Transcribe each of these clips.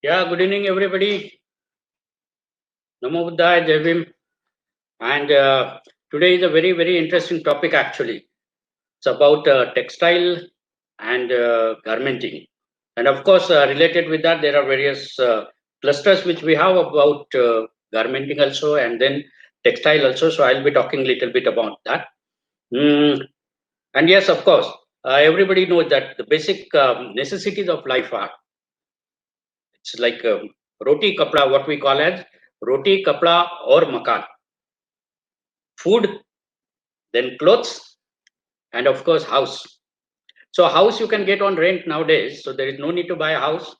Yeah, good evening, everybody. Namo Buddhaya, Jai Bhim. And today is a very, very interesting topic actually. It's about textile and garmenting. And of course, related with that, there are various clusters which we have about garmenting also and then textile also. So I'll be talking a little bit about that. Mm, and yes, of course, everybody knows that the basic necessities of life are it's like roti kapla, what we call as roti kapla or makan, food, then clothes, and of course house. So house you can get on rent nowadays, so there is no need to buy a house.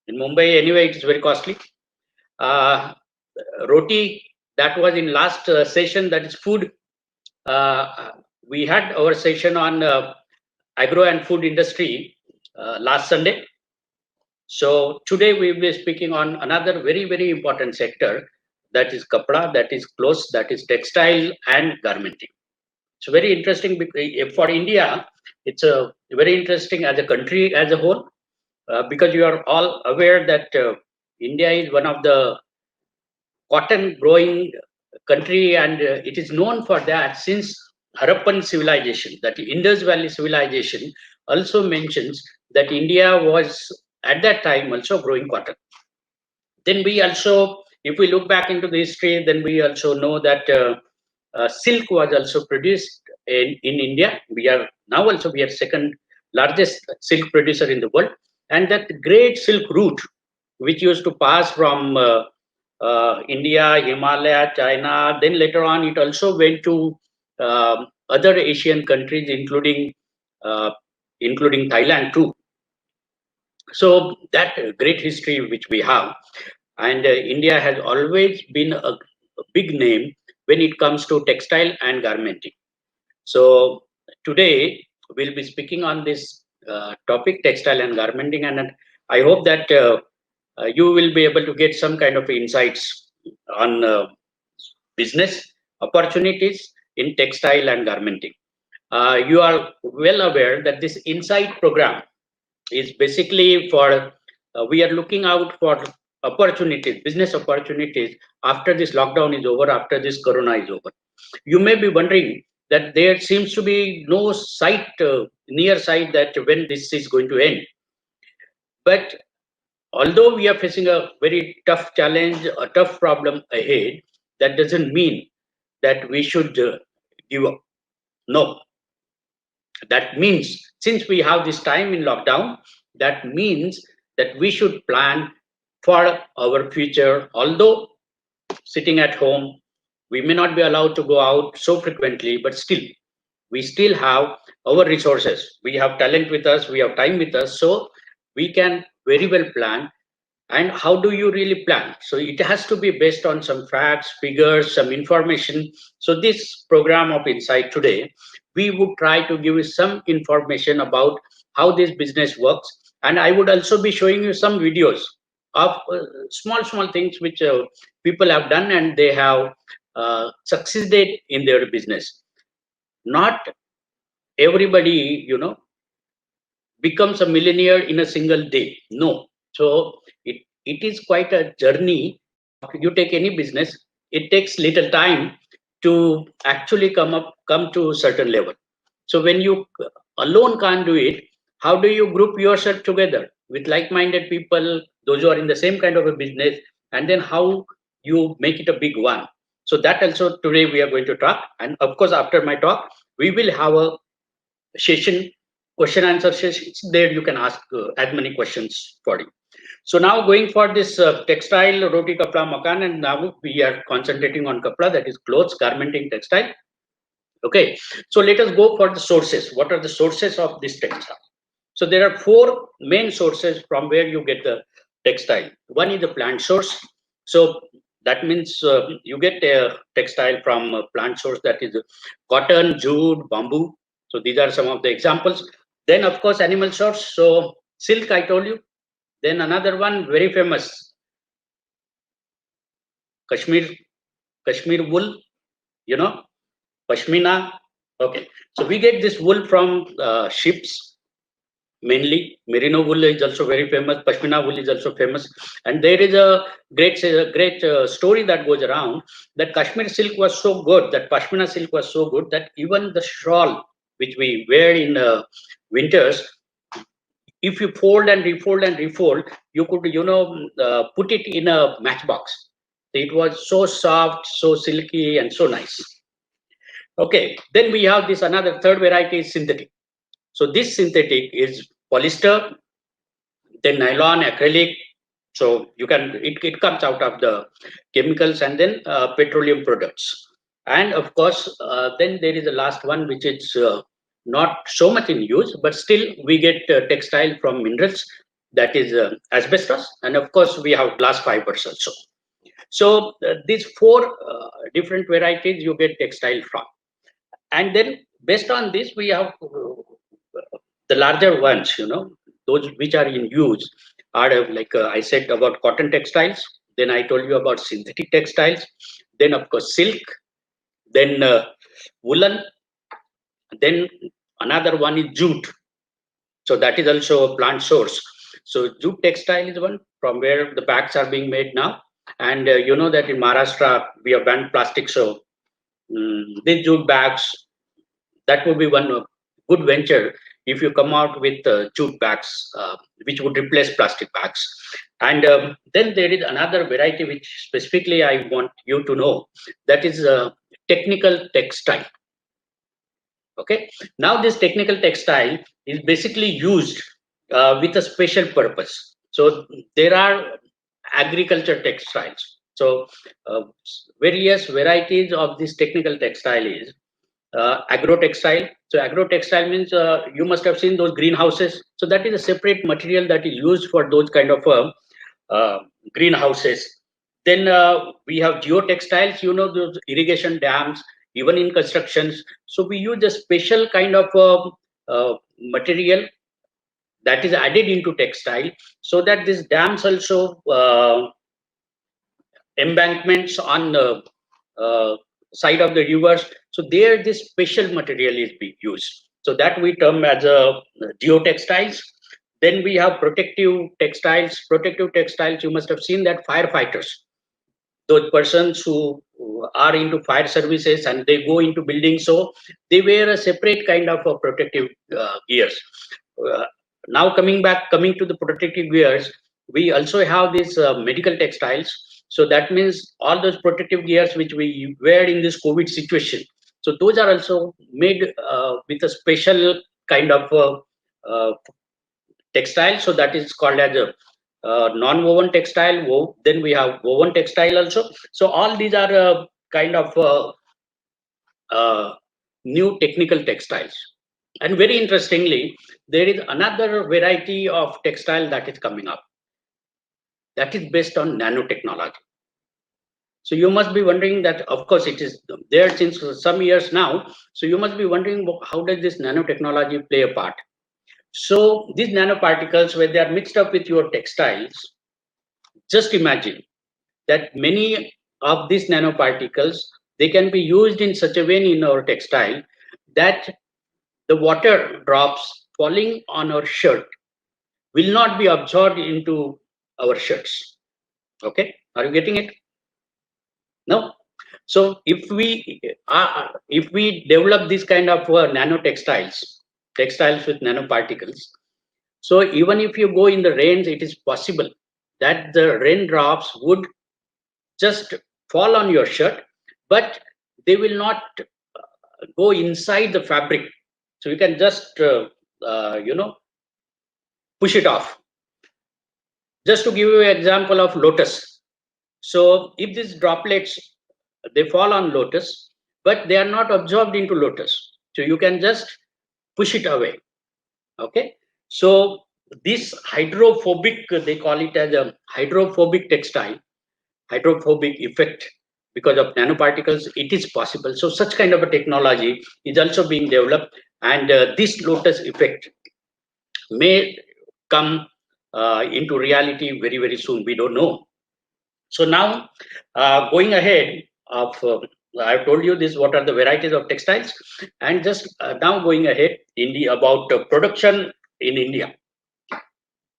In Mumbai anyway, it's very costly. Uh, Roti, that was in last session, that is food. We had our session on agro and food industry last Sunday. So today we will be speaking on another very, very important sector, that is kapda, that is clothes, that is textile and garmenting. It's very interesting for India. It's a very interesting as a country as a whole, because you are all aware that India is one of the cotton growing country, and it is known for that since Harappan civilization. That Indus Valley civilization also mentions that India was at that time also growing cotton. Then we also, if we look back into the history, then we also know that silk was also produced in India. We are now also we are second largest silk producer in the world, and that great silk route, which used to pass from India, Himalaya, China. Then later on, it also went to other Asian countries, uh, including Thailand too. So that great history which we have, and India has always been a big name when it comes to textile and garmenting. So today we'll be speaking on this topic, textile and garmenting, and I hope that you will be able to get some kind of insights on business opportunities in textile and garmenting. You are well aware that this Insight program is basically for we are looking out for opportunities, business opportunities after this lockdown is over, after this corona is over. You may be wondering that there seems to be no sight, near sight, that when this is going to end. But although we are facing a very tough challenge, a tough problem ahead, that doesn't mean that we should give up. No, that means since we have this time in lockdown, that means that we should plan for our future. Although sitting at home, we may not be allowed to go out so frequently, but still, we still have our resources. We have talent with us, we have time with us, so we can very well plan. And how do you really plan? So it has to be based on some facts, figures, some information. So this program of Insight today, we would try to give you some information about how this business works, and I would also be showing you some videos of small things which people have done, and they have succeeded in their business. Not everybody, becomes a millionaire in a single day. No. So it is quite a journey. You take any business, it takes little time to actually come to a certain level. So when you alone can't do it, how do you group yourself together with like-minded people, those who are in the same kind of a business, and then how you make it a big one? So that also today we are going to talk. And of course, after my talk, we will have a session, question answer sessions. There you can ask as many questions for you. So now going for this textile, roti, kapla, makan, and now we are concentrating on kapla, that is clothes, garmenting, textile. Okay, so let us go for the sources. What are the sources of this textile? So there are four main sources from where you get the textile. One is the plant source. So that means you get a textile from a plant source, that is cotton, jute, bamboo. So these are some of the examples. Then of course animal source. So silk, I told you. Then another one very famous, Kashmir, Kashmir wool, you know, Pashmina. Okay, so we get this wool from ships. mainly. Merino wool is also very famous. Pashmina wool is also famous. And there is a great story that goes around that Kashmir silk was so good, that Pashmina silk was so good that even the shawl which we wear in winters, if you fold and refold and refold, you could, put it in a matchbox. It was so soft, so silky, and so nice. Okay, then we have this another third variety is synthetic. So this synthetic is polyester, then nylon, acrylic. So it comes out of the chemicals and then petroleum products. And of course, then there is the last one, which is not so much in use, but still we get textile from minerals, that is asbestos. And of course, we have glass fibers also. So these four different varieties you get textile from. And then based on this, we have the larger ones, those which are in use are like I said about cotton textiles. Then I told you about synthetic textiles. Then of course silk. Then woolen. Then another one is jute. So that is also a plant source. So jute textile is one from where the bags are being made now. And you know that in Maharashtra we have banned plastic. So these jute bags, that would be one good venture if you come out with jute bags, which would replace plastic bags. And then there is another variety which specifically I want you to know, that is technical textile. Okay, now this technical textile is basically used with a special purpose. So there are agriculture textiles. So various varieties of this technical textile is agrotextile. So agrotextile means you must have seen those greenhouses. So that is a separate material that is used for those kind of greenhouses. Then we have geotextiles, those irrigation dams, even in constructions. So we use a special kind of material that is added into textile, so that these dams also embankments on the side of the rivers. So there this special material is being used. So that we term as a geotextiles. Then we have protective textiles. Protective textiles, you must have seen that firefighters, those persons who are into fire services and they go into buildings, so they wear a separate kind of a protective gears. Uh, Now coming to the protective gears, we also have these medical textiles. So that means all those protective gears which we wear in this COVID situation. So those are also made with a special kind of textile. So that is called as a non-woven textile. Then we have woven textile also. So all these are kind of new technical textiles. And very interestingly, there is another variety of textile that is coming up, that is based on nanotechnology. So you must be wondering that, of course, it is there since some years now. So you must be wondering, how does this nanotechnology play a part? So these nanoparticles, when they are mixed up with your textiles, just imagine that many of these nanoparticles, they can be used in such a way in our textile that the water drops falling on our shirt will not be absorbed into our shirts. Okay, are you getting it? No. So if we develop this kind of textiles with nanoparticles, so even if you go in the rains, it is possible that the raindrops would just fall on your shirt, but they will not go inside the fabric. So you can just push it off. Just to give you an example of lotus. So if these droplets, they fall on lotus, but they are not absorbed into lotus. So you can just push it away. Okay. So this hydrophobic, they call it as a hydrophobic textile, hydrophobic effect because of nanoparticles, it is possible. So such kind of a technology is also being developed, and this lotus effect may come into reality very, very soon. We don't know. So now, going ahead of, I've told you this, what are the varieties of textiles, and just now going ahead in the about production in India.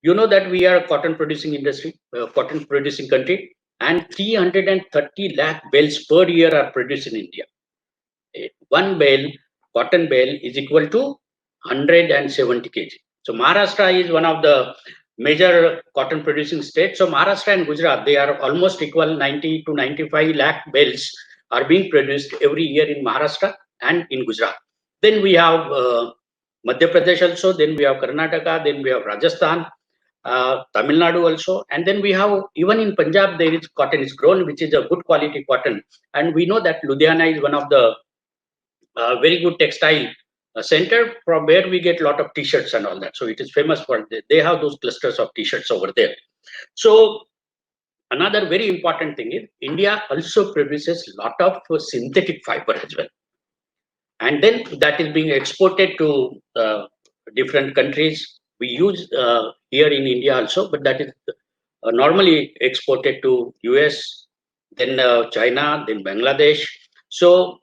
You know that we are a cotton producing industry, cotton producing country, and 330 lakh bales per year are produced in India. One bale, cotton bale, is equal to 170 kg. So Maharashtra is one of the major cotton producing states. So Maharashtra and Gujarat, they are almost equal. 90 to 95 lakh bales are being produced every year in Maharashtra and in Gujarat. Then we have Madhya Pradesh also, then we have Karnataka, then we have Rajasthan, Tamil Nadu also, and then we have, even in Punjab, there is cotton is grown, which is a good quality cotton. And we know that Ludhiana is one of the very good textile center from where we get a lot of t-shirts and all that. So it is famous for, they have those clusters of t-shirts over there. So another very important thing is India also produces a lot of synthetic fiber as well. And then that is being exported to different countries. We use here in India also, but that is normally exported to US, then China, then Bangladesh. So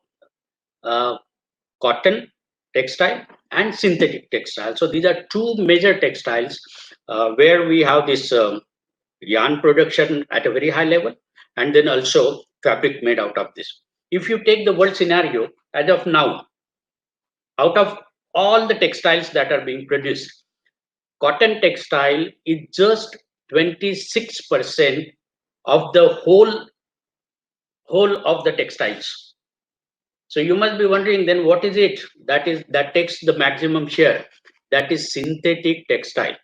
cotton, textile, and synthetic textile. So these are two major textiles where we have this yarn production at a very high level, and then also fabric made out of this. If you take the world scenario as of now, out of all the textiles that are being produced, cotton textile is just 26% of the whole of the textiles. So you must be wondering, then what is it that takes the maximum share? That is synthetic textile.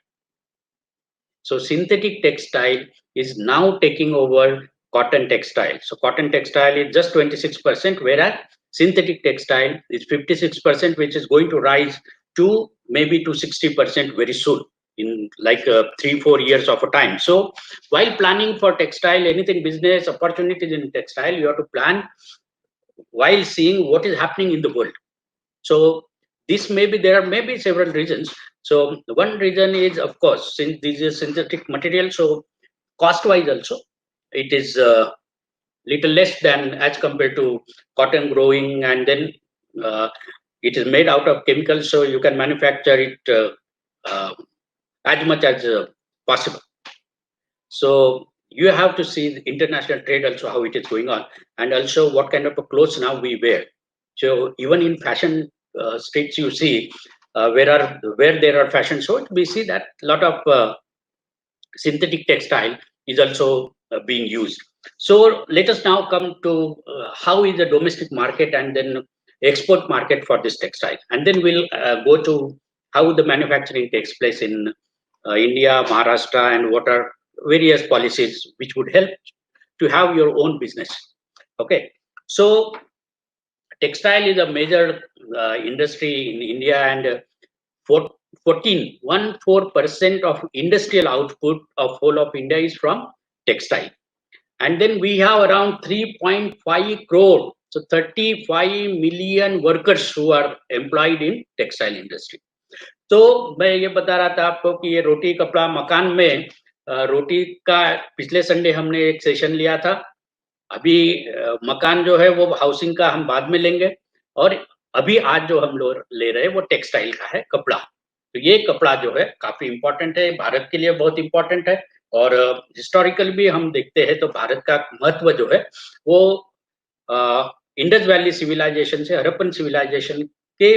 So synthetic textile is now taking over cotton textile. So cotton textile is just 26%, whereas synthetic textile is 56%, which is going to rise to maybe to 60% very soon, in like 3-4 years of a time. So while planning for textile, anything business opportunities in textile, you have to plan while seeing what is happening in the world. So this may be, there are maybe several reasons. So one reason is, of course, since this is synthetic material, so cost wise also it is little less than as compared to cotton growing, and then it is made out of chemicals, so you can manufacture it as much as possible. So you have to see the international trade also, how it is going on, and also what kind of a clothes now we wear. So even in fashion streets, you see where there are fashion shows, we see that a lot of synthetic textile is also being used. So let us now come to how is the domestic market and then export market for this textile, and then we'll go to how the manufacturing takes place in India, Maharashtra, and what are various policies which would help to have your own business. Okay, so textile is a major industry in India, and 14% of industrial output of whole of India is from textile. And then we have around 3.5 crore, so 35 million workers who are employed in textile industry. तो मैं ये बता रहा था आपको कि ये रोटी कपड़ा मकान में रोटी का पिछले संडे हमने एक सेशन लिया था। अभी मकान जो है वो हाउसिंग का हम बाद में लेंगे, और अभी आज जो हम लोग ले रहे हैं वो टेक्सटाइल का है, कपड़ा। तो ये कपड़ा जो है काफी इंपॉर्टेंट है, भारत के लिए बहुत इंपॉर्टेंट है, और हिस्टोरिकल भी हम देखते हैं तो भारत का महत्व जो है वो इंडस वैली सिविलाइजेशन से हड़प्पन सिविलाइजेशन के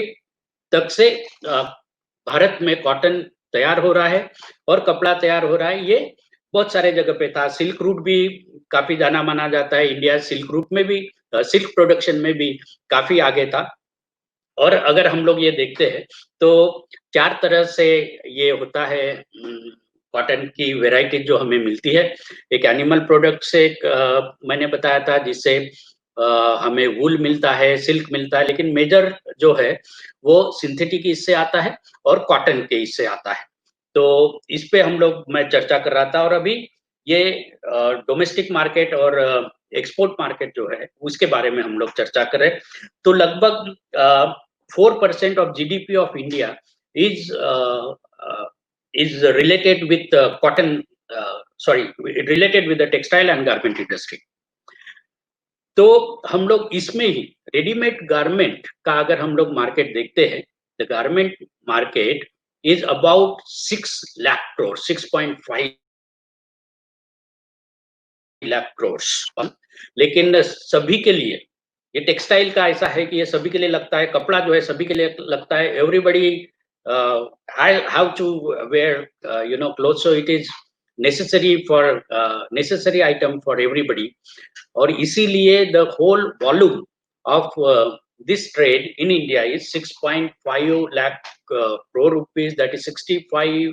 तक से भारत में कॉटन तैयार हो रहा है और कपड़ा तैयार हो रहा है। ये बहुत सारे जगह पे था, सिल्क रूट भी काफी जाना माना जाता है, इंडिया सिल्क रूट में भी सिल्क प्रोडक्शन में भी काफी आगे था। और अगर हम लोग ये देखते हैं तो 4 तरह से ये होता है, कॉटन की वेराइटी जो हमें मिलती है। एक एनिमल प्रोडक्ट से मैंने बताया था, जिससे हमें वूल मिलता है, सिल्क मिलता है, लेकिन मेजर जो है वो सिंथेटिक इससे आता है और कॉटन के इससे आता है। तो इस पे हम लोग, मैं चर्चा कर रहा था, और अभी ये डोमेस्टिक मार्केट और एक्सपोर्ट मार्केट जो है उसके बारे में हम लोग चर्चा कर रहे हैं। तो लगभग 4% of GDP of India is related with related with the textile and garment industry. तो हम लोग इसमें ही रेडीमेड गारमेंट का अगर हम लोग मार्केट देखते हैं, the garment market is about 6 lakh crores, 6.5 lakh crores. लेकिन सभी के लिए ये टेक्सटाइल का ऐसा है कि ये सभी के लिए लगता है, कपड़ा जो है सभी के लिए लगता है. Everybody have to wear clothes, so it is necessary item for everybody. और इसीलिए the whole volume of this trade in India is 6.5 lakh crore rupees, that is 65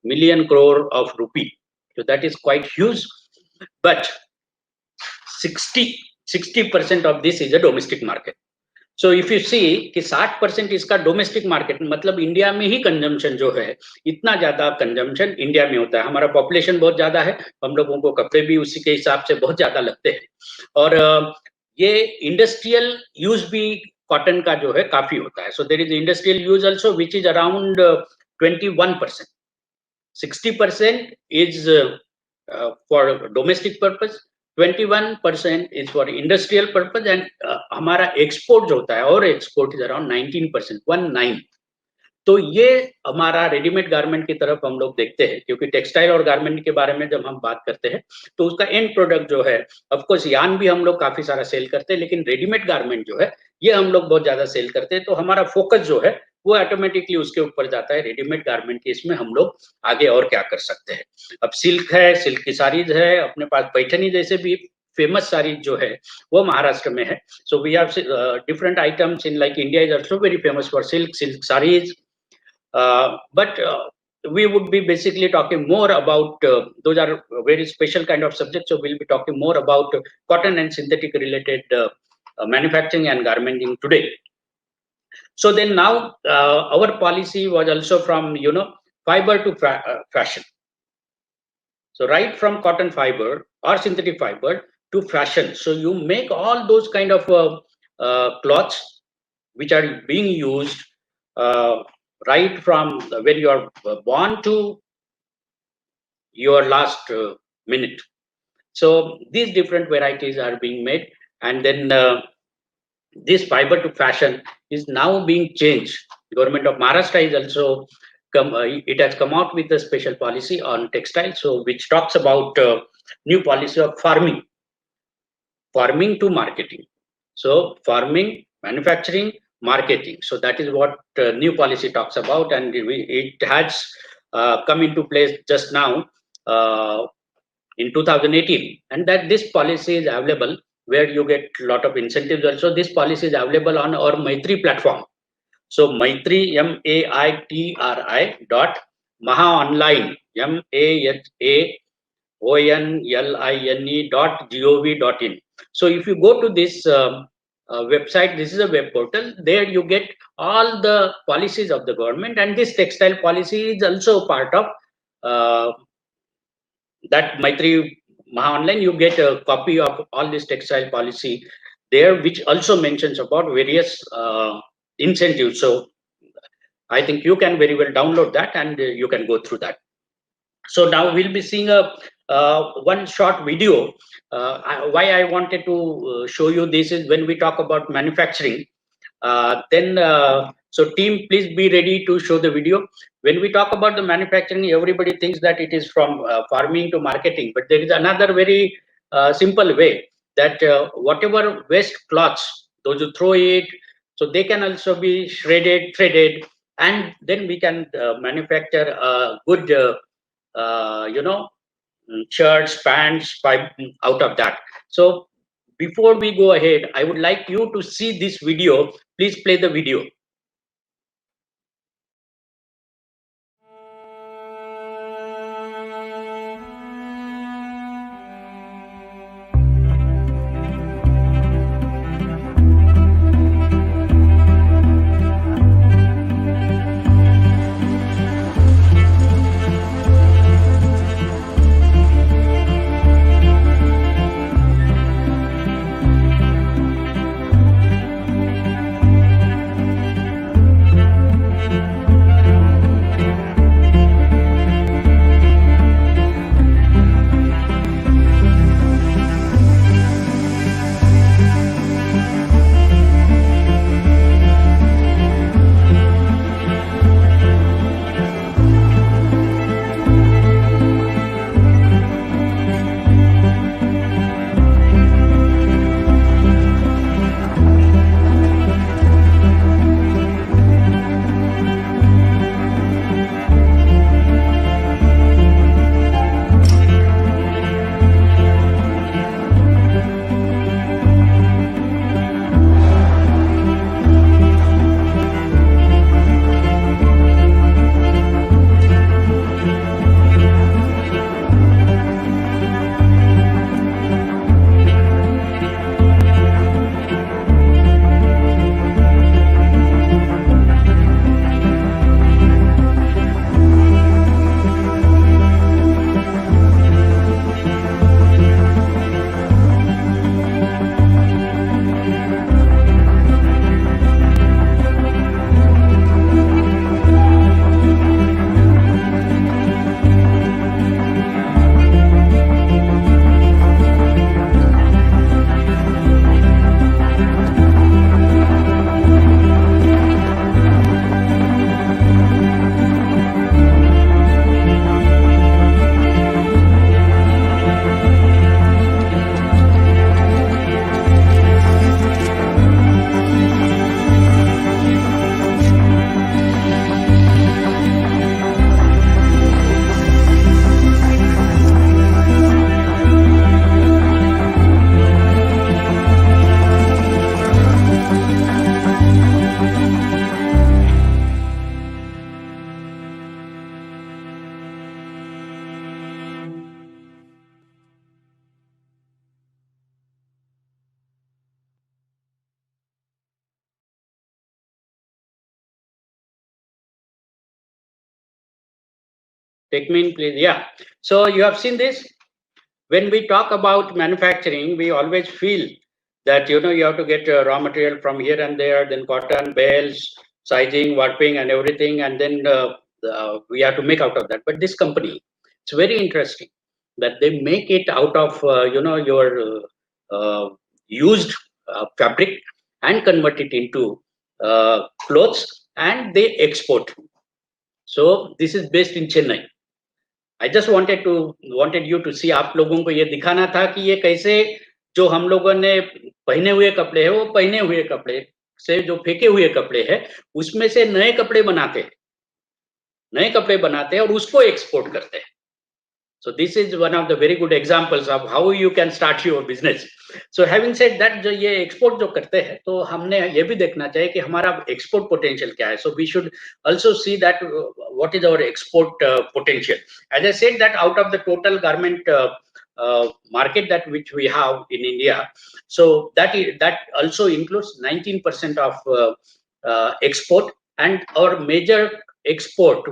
million crore of rupee. So that is quite huge, but 60% of this is a domestic market. So if you see कि 60% इसका domestic market, मतलब India में ही consumption जो है, इतना ज्यादा consumption India में होता है. हमारा पॉपुलेशन बहुत ज्यादा है, हम लोगों को कपड़े भी उसी के हिसाब से बहुत ज्यादा लगते हैं. और ये इंडस्ट्रियल यूज भी कॉटन का जो है काफी होता है. So there is industrial use also which is around 21%. 60% is for domestic purpose, 21% is for industrial purpose, and हमारा एक्सपोर्ट जो होता है और एक्सपोर्ट इज अराउंड 19%, 19. तो ये हमारा रेडीमेड गारमेंट की तरफ हम लोग देखते हैं, क्योंकि टेक्सटाइल और गारमेंट के बारे में जब हम बात करते हैं तो उसका एंड प्रोडक्ट जो है, ऑफ कोर्स यान भी हम लोग काफी सारा सेल करते हैं, लेकिन रेडीमेड गारमेंट जो है ये हम लोग बहुत ज्यादा सेल करते हैं. तो हमारा फोकस जो है वो ऑटोमेटिकली उसके ऊपर जाता है, रेडीमेड गारमेंट के. इसमें हम लोग आगे और क्या कर सकते हैं. अब सिल्क है, सिल्क की साड़ीज है, अपने पास पैठनी जैसे भी फेमस साड़ी जो है वो महाराष्ट्र में है. So we have different items in, like India is also very famous for silk saris. But we would be basically talking more about those are very special kind of subjects. So we'll be talking more about cotton and synthetic related manufacturing and garmenting today. So then now our policy was also from fiber to fashion. So right from cotton fiber or synthetic fiber to fashion. So you make all those kind of cloths which are being used right from when you are born to your last minute. So these different varieties are being made, and then this fiber to fashion is now being changed. The government of Maharashtra is also it has come out with a special policy on textile, so which talks about new policy of farming to marketing. So farming, manufacturing, marketing. So that is what new policy talks about, and it has come into place just now in 2018, and that this policy is available where you get a lot of incentives also. This policy is available on our Maitri platform. So Maitri, maitri.mahaonline, mahaonline.gov.in. So if you go to this website, this is a web portal, there you get all the policies of the government, and this textile policy is also part of that Maitri Mahaonline. You get a copy of all this textile policy there, which also mentions about various incentives. So I think you can very well download that and you can go through that. So now we'll be seeing a one short video. Why I wanted to show you this is when we talk about manufacturing, so team, please be ready to show the video. When we talk about the manufacturing, everybody thinks that it is from farming to marketing, but there is another very simple way that whatever waste cloths, those who throw it, so they can also be shredded, threaded, and then we can manufacture a good shirts, pants out of that. So before we go ahead, I would like you to see this video. Please play the video. Take me in, please. Yeah. So you have seen this. When we talk about manufacturing, we always feel that you have to get raw material from here and there, then cotton, bales, sizing, warping, and everything, and then we have to make out of that. But this company, it's very interesting that they make it out of your used fabric and convert it into clothes, and they export. So this is based in Chennai. I just wanted you to see, आप लोगों को ये दिखाना था कि ये कैसे जो हम लोगों ने पहने हुए कपड़े हैं, वो पहने हुए कपड़े से जो फेंके हुए कपड़े हैं, उसमें से नए कपड़े बनाते हैं और उसको एक्सपोर्ट करते हैं. So this is one of the very good examples of how you can start your business. So having said that, जो ये export जो करते हैं, तो हमने ये भी देखना चाहिए कि हमारा export potential क्या है. So we should also see that what is our export potential. As I said, that out of the total garment market that which we have in India, so that also includes 19% of export, and our major export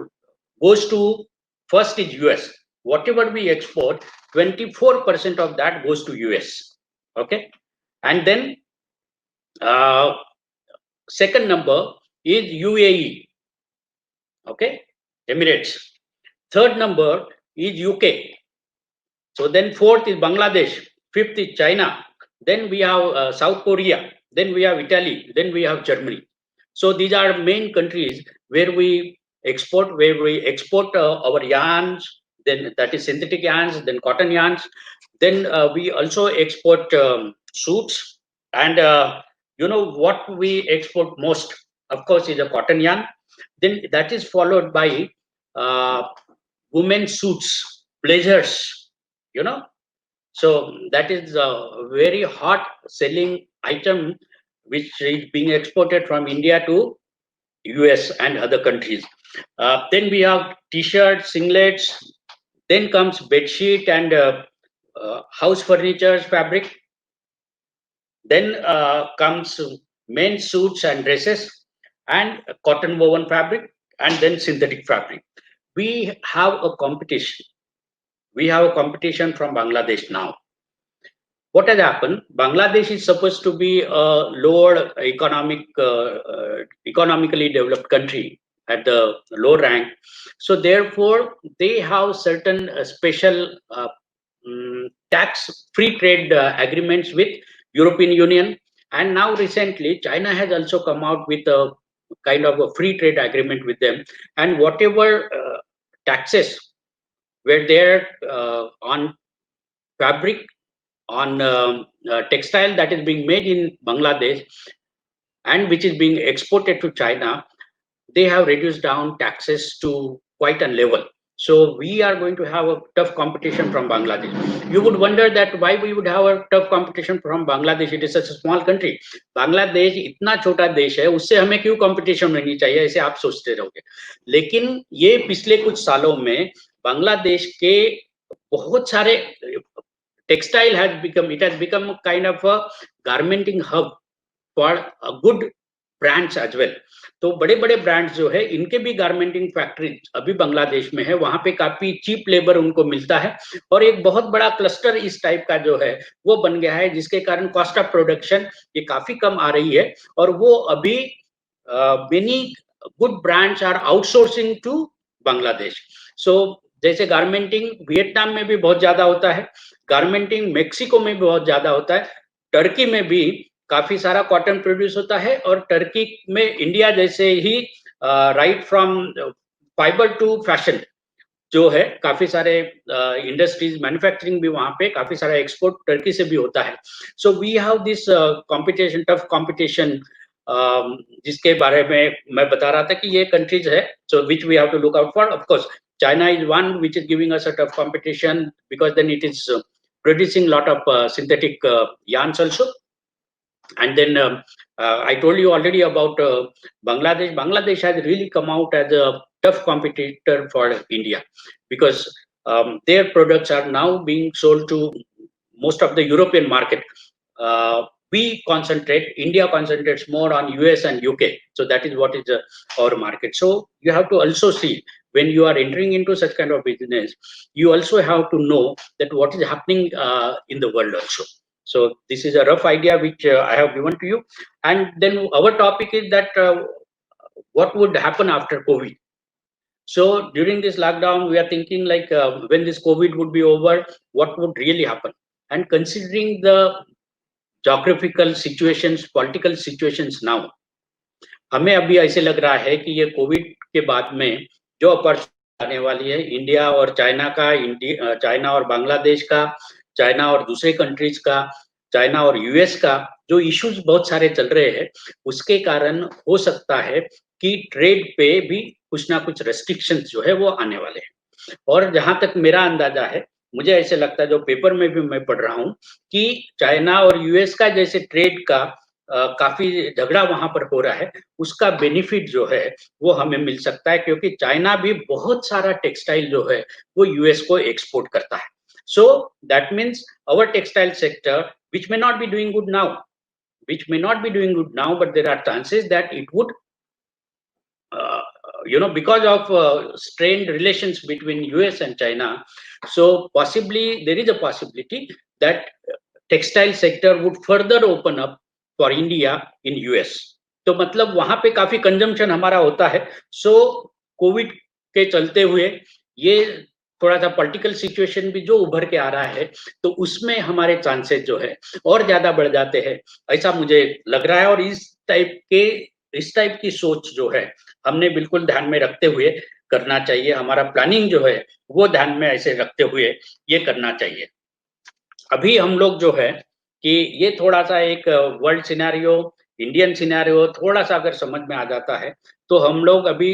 goes to, first is US. Whatever we export, 24% of that goes to US. Okay, and then second number is UAE. Okay, Emirates. Third number is UK. So then fourth is Bangladesh. Fifth is China. Then we have South Korea. Then we have Italy. Then we have Germany. So these are main countries where we export our yarns. Then that is synthetic yarns, then cotton yarns. Then we also export suits, and what we export most, of course, is a cotton yarn. Then that is followed by women's suits, blazers, So that is a very hot selling item which is being exported from India to US and other countries. Then we have t-shirts, singlets. Then comes bedsheet and house furniture fabric. Then comes men's suits and dresses, and cotton woven fabric, and then synthetic fabric. We have a competition. We have a competition from Bangladesh now. What has happened? Bangladesh is supposed to be a lower economically developed country at the low rank. So therefore, they have certain special tax-free trade agreements with European Union. And now recently, China has also come out with a kind of a free trade agreement with them. And whatever taxes were there on fabric, on textile that is being made in Bangladesh and which is being exported to China, they have reduced down taxes to quite a level. So we are going to have a tough competition from Bangladesh. You would wonder that why we would have a tough competition from Bangladesh. It is such a small country. Bangladesh इतना छोटा देश है, उससे हमें क्यों competition लेनी चाहिए, ऐसे आप सोचते रहोगे. लेकिन ये पिछले कुछ सालों में बांग्लादेश के बहुत सारे textile has become a kind of a garmenting hub for a good brands as well. तो बड़े बड़े ब्रांड्स जो है इनके भी गारमेंटिंग फैक्ट्री अभी बांग्लादेश में है. वहां पे काफी चीप लेबर उनको मिलता है और एक बहुत बड़ा क्लस्टर इस टाइप का जो है वो बन गया है, जिसके कारण कॉस्ट ऑफ प्रोडक्शन ये काफी कम आ रही है. और वो अभी many good brands are outsourcing to Bangladesh. So जैसे गारमेंटिंग वियतनाम में भी बहुत ज्यादा होता है, गारमेंटिंग मेक्सिको में भी बहुत ज्यादा होता है, टर्की में भी काफी सारा कॉटन प्रोड्यूस होता है, और टर्की में इंडिया जैसे ही right from fibre to fashion जो है काफी सारे इंडस्ट्रीज मैन्युफैक्चरिंग भी वहां पे काफी सारा एक्सपोर्ट टर्की से भी होता है. So we have this competition, tough competition, जिसके बारे में मैं बता रहा था कि ये कंट्रीज है so which we have to look out for. Of course China is one which is giving us a tough competition because then it is producing a lot of synthetic yarns also. And then I told you already about Bangladesh. Bangladesh has really come out as a tough competitor for India because their products are now being sold to most of the European market. India concentrates more on US and UK. So that is what is our market. So you have to also see when you are entering into such kind of business, you also have to know that what is happening in the world also. So this is a rough idea which I have given to you. And then our topic is that what would happen after COVID. So during this lockdown, we are thinking like when this COVID would be over, what would really happen? And considering the geographical situations, political situations now, हमें अभी ऐसे लग रहा है कि ये Covid के बाद में जो अपॉर्चुनिटी आने वाली है इंडिया और चाइना का, चाइना और बांग्लादेश का, चाइना और दूसरे कंट्रीज का, चाइना और यूएस का, जो इश्यूज बहुत सारे चल रहे हैं, उसके कारण हो सकता है कि ट्रेड पे भी कुछ ना कुछ रेस्ट्रिक्शंस जो है वो आने वाले हैं। और जहां तक मेरा अंदाजा है, मुझे ऐसे लगता है, जो पेपर में भी मैं पढ़ रहा हूँ, कि चाइना और यूएस का जैसे ट्रेड का काफी झगड़ा वहां पर हो रहा है, उसका बेनिफिट जो है वो हमें मिल सकता है, क्योंकि चाइना भी बहुत सारा टेक्सटाइल जो है वो यूएस को एक्सपोर्ट करता है। So that means our textile sector which may not be doing good now, but there are chances that it would, because of strained relations between US and China. So possibly there is a possibility that textile sector would further open up for India in US. तो मतलब वहां पे काफी consumption हमारा होता है। सो Covid के चलते हुए ये थोड़ा सा पॉलिटिकल सिचुएशन भी जो उभर के आ रहा है, तो उसमें हमारे चांसेस जो है और ज्यादा बढ़ जाते हैं, ऐसा मुझे लग रहा है। और इस टाइप की सोच जो है हमने बिल्कुल ध्यान में रखते हुए करना चाहिए। हमारा प्लानिंग जो है वो ध्यान में ऐसे रखते हुए ये करना चाहिए। अभी हम लोग जो है कि ये थोड़ा सा एक वर्ल्ड सिनेरियो, इंडियन सिनेरियो थोड़ा सा अगर समझ में आ जाता है, तो हम लोग अभी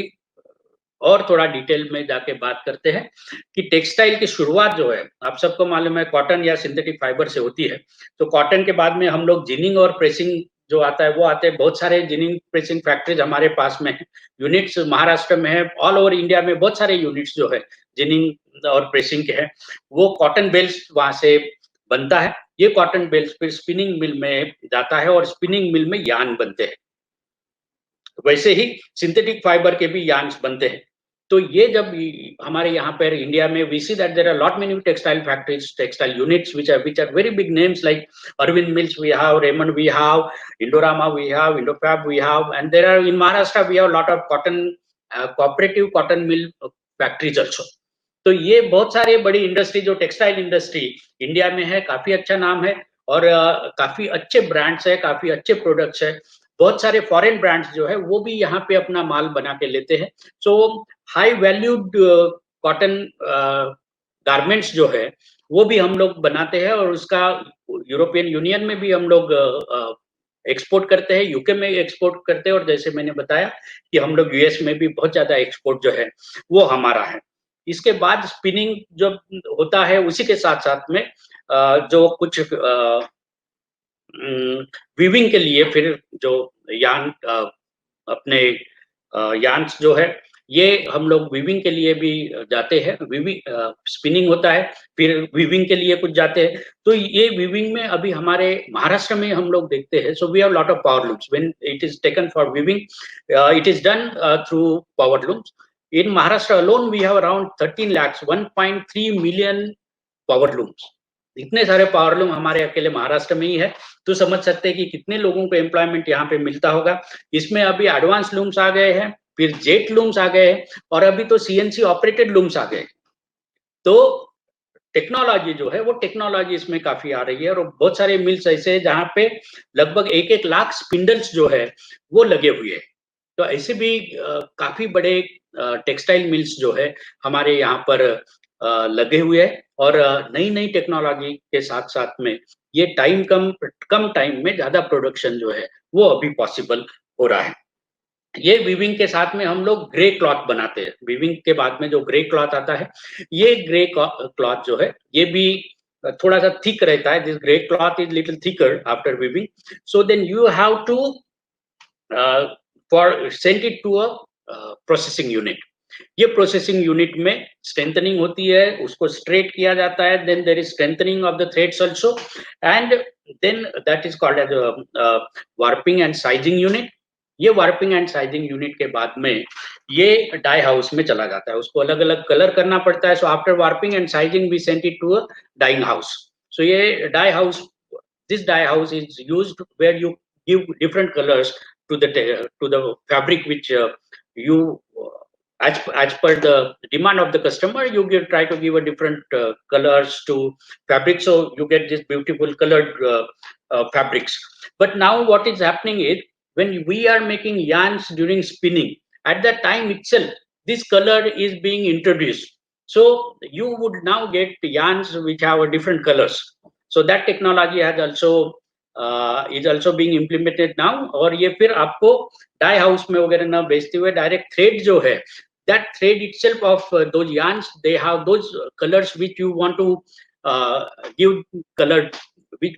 और थोड़ा डिटेल में जाके बात करते हैं कि टेक्सटाइल की शुरुआत जो है, आप सबको मालूम है, कॉटन या सिंथेटिक फाइबर से होती है। तो कॉटन के बाद में हम लोग जिनिंग और प्रेसिंग जो आता है वो आते हैं। बहुत सारे जिनिंग प्रेसिंग फैक्ट्रीज हमारे पास में है, यूनिट्स महाराष्ट्र में है, ऑल ओवर इंडिया में बहुत सारे यूनिट्स जो है जिनिंग और प्रेसिंग के हैं। वो कॉटन बेल्स वहां से बनता है। ये कॉटन बेल्स फिर स्पिनिंग मिल में जाता है और स्पिनिंग मिल में यार्न बनते हैं। वैसे ही सिंथेटिक फाइबर के भी यार्न्स बनते हैं। तो ये जब हमारे यहाँ पर इंडिया में we see that there are lot many textile factories, textile units which are very big names like Arvind Mills we have, Raymond we have, Indorama we have, Indofab we have, and there are in Maharashtra we have lot of cotton cooperative cotton mill factories also. तो ये बहुत सारे बड़ी industry जो textile industry India में है, काफी अच्छा नाम है और काफी अच्छे ब्रांड्स है, काफी अच्छे प्रोडक्ट्स है। बहुत सारे फॉरेन ब्रांड्स जो है वो भी यहाँ पे अपना माल बना के लेते हैं। सो हाई वैल्यूड कॉटन गारमेंट्स जो है वो भी हम लोग बनाते हैं और उसका यूरोपियन यूनियन में भी हम लोग एक्सपोर्ट करते हैं, यूके में एक्सपोर्ट करते हैं, और जैसे मैंने बताया कि हम लोग यूएस में भी बहुत ज्यादा एक्सपोर्ट जो है वो हमारा है। इसके बाद स्पिनिंग जो होता है उसी के साथ साथ में जो कुछ वीविंग के लिए फिर जो यार्न अपने यार्न्स जो है ये हम लोग वीविंग के लिए भी जाते हैं। वीविंग स्पिनिंग होता है, फिर वीविंग के लिए कुछ जाते हैं। तो ये वीविंग में अभी हमारे महाराष्ट्र में हम लोग देखते हैं। So we have lot of power looms when it is taken for weaving, it is done through power looms. In Maharashtra alone we have around 13 lakhs 1.3 million power looms. इतने सारे पावर लूम हमारे अकेले महाराष्ट्र में ही है, तो समझ सकते हैं कि कितने लोगों को एम्प्लॉयमेंट यहाँ पे मिलता होगा। इसमें अभी एडवांस लूम्स आ गए हैं, फिर जेट लूम्स आ गए हैं, और अभी तो सीएनसी ऑपरेटेड लूम्स आ गए। तो टेक्नोलॉजी जो है वो टेक्नोलॉजी इसमें काफी आ रही है, और बहुत सारे मिल्स ऐसे हैं जहाँ पे लगभग 1-1 लाख स्पिंडल्स जो है वो लगे हुए हैं। तो ऐसे भी काफी बड़े टेक्सटाइल मिल्स जो है हमारे यहाँ पर लगे हुए हैं, और नई नई टेक्नोलॉजी के साथ साथ में ये कम टाइम में ज्यादा प्रोडक्शन जो है वो अभी पॉसिबल हो रहा है। ये वीविंग के साथ में हम लोग ग्रे क्लॉथ बनाते हैं। वीविंग के बाद में जो ग्रे क्लॉथ आता है, ये ग्रे क्लॉथ जो है ये भी थोड़ा सा थिक रहता है। This grey cloth is little thicker after weaving, so then you have to for send it to a processing unit. ये प्रोसेसिंग यूनिट में स्ट्रेंथनिंग होती है, उसको स्ट्रेट किया जाता है, then there is strengthening of the threads also, and then that is called as warping and sizing unit. ये warping and sizing unit के बाद में ये डाई हाउस में चला जाता है, उसको अलग अलग कलर करना पड़ता है. So after warping and sizing we send it to a dyeing house. So ये dye house, this dye house is used where you give different colors to the fabric which you as per the demand of the customer, you try to give a different colors to fabric, so you get this beautiful colored fabrics. But now what is happening is, when we are making yarns during spinning, at that time itself this color is being introduced, so you would now get yarns which have a different colors. So that technology has also is also being implemented now. और ये फिर आपको die house में वगैरह ना बेचते हुए direct thread जो है, that thread itself of those yarns, they have those colors which you want to give colored,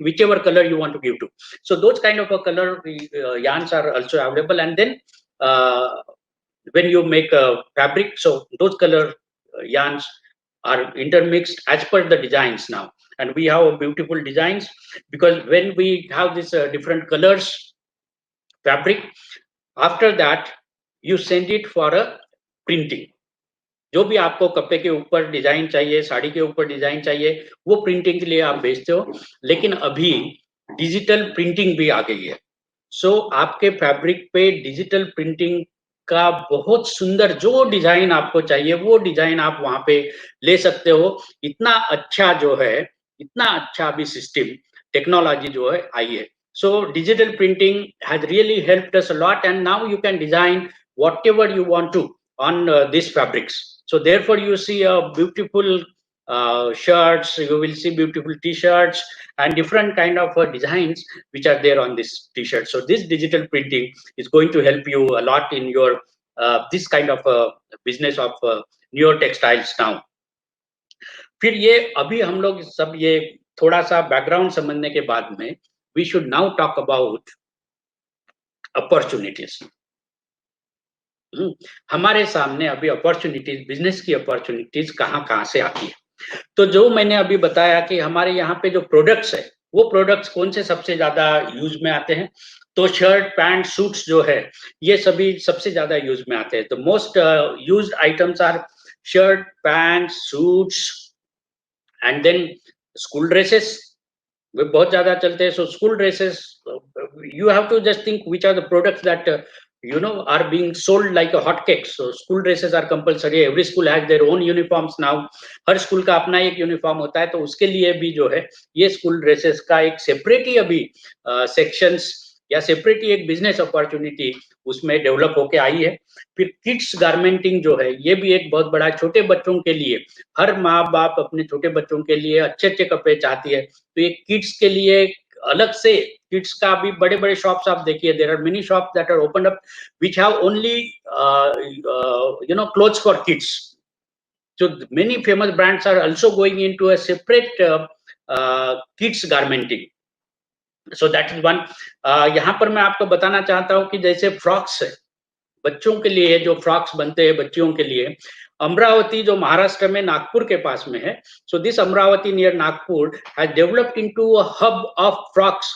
whichever color you want to give to. So those kind of a color yarns are also available. And then when you make a fabric, so those color yarns are intermixed as per the designs now, and we have beautiful designs, because when we have this different colors fabric, after that you send it for a printing. जो भी आपको कपड़े के ऊपर design चाहिए, साड़ी के ऊपर design चाहिए, वो प्रिंटिंग के लिए आप भेजते हो. लेकिन अभी डिजिटल प्रिंटिंग भी आ गई है. सो आपके फैब्रिक पे डिजिटल प्रिंटिंग का बहुत सुंदर जो डिजाइन आपको चाहिए वो डिजाइन आप वहां पे ले सकते हो. इतना अच्छा जो है, इतना अच्छा अभी सिस्टम टेक्नोलॉजी जो है आई है. So digital printing has really helped us a lot, and now you can design whatever you want to on these fabrics. So therefore you see a beautiful shirts, you will see beautiful t-shirts and different kind of designs which are there on this t-shirt. So this digital printing is going to help you a lot in your this kind of business of newer textiles now. फिर ये अभी हम लोग सब ये थोड़ा सा background समझने के बाद में we should now talk about opportunities. हमारे सामने अभी अपॉर्चुनिटीज, बिजनेस की अपॉर्चुनिटीज कहाँ से आती है. तो जो मैंने अभी बताया कि हमारे यहाँ पे जो प्रोडक्ट्स है, वो प्रोडक्ट्स कौन से सबसे ज्यादा यूज में आते हैं. तो शर्ट, पैंट, सूट्स जो है, ये सभी सबसे ज्यादा यूज में आते हैं. तो most used items are shirt, pant, suits, and then school dresses वे बहुत ज्यादा चलते हैं. So school dresses, you have to just think which are the products that are being sold like a hot cake. So school dresses are compulsory. Every school has their own uniforms now. Her school का अपना एक uniform होता है. तो उसके लिए भी जो है ये स्कूल ड्रेसेस का एक सेपरेट ही अभी सेक्शंस या सेपरेट ही एक बिजनेस अपॉर्चुनिटी उसमें डेवलप होके आई है. फिर किड्स गारमेंटिंग जो है, ये भी एक बहुत बड़ा, छोटे बच्चों के लिए, हर माँ बाप अपने छोटे बच्चों के लिए अच्छे अच्छे कपड़े चाहती है. तो ये किड्स के लिए अलग से किड्स का भी बड़े बड़े शॉप्स आप देखिए. There are many shops that are opened up which have only clothes for kids. So many famous brands are also going into a separate kids garmenting. So that is one. यहाँ पर मैं आपको बताना चाहता हूँ कि जैसे फ्रॉक्स है, बच्चों के लिए जो फ्रॉक्स बनते हैं बच्चियों के लिए, अमरावती जो महाराष्ट्र में नागपुर के पास में है. So this Amravati near Nagpur has developed into a hub of frocks.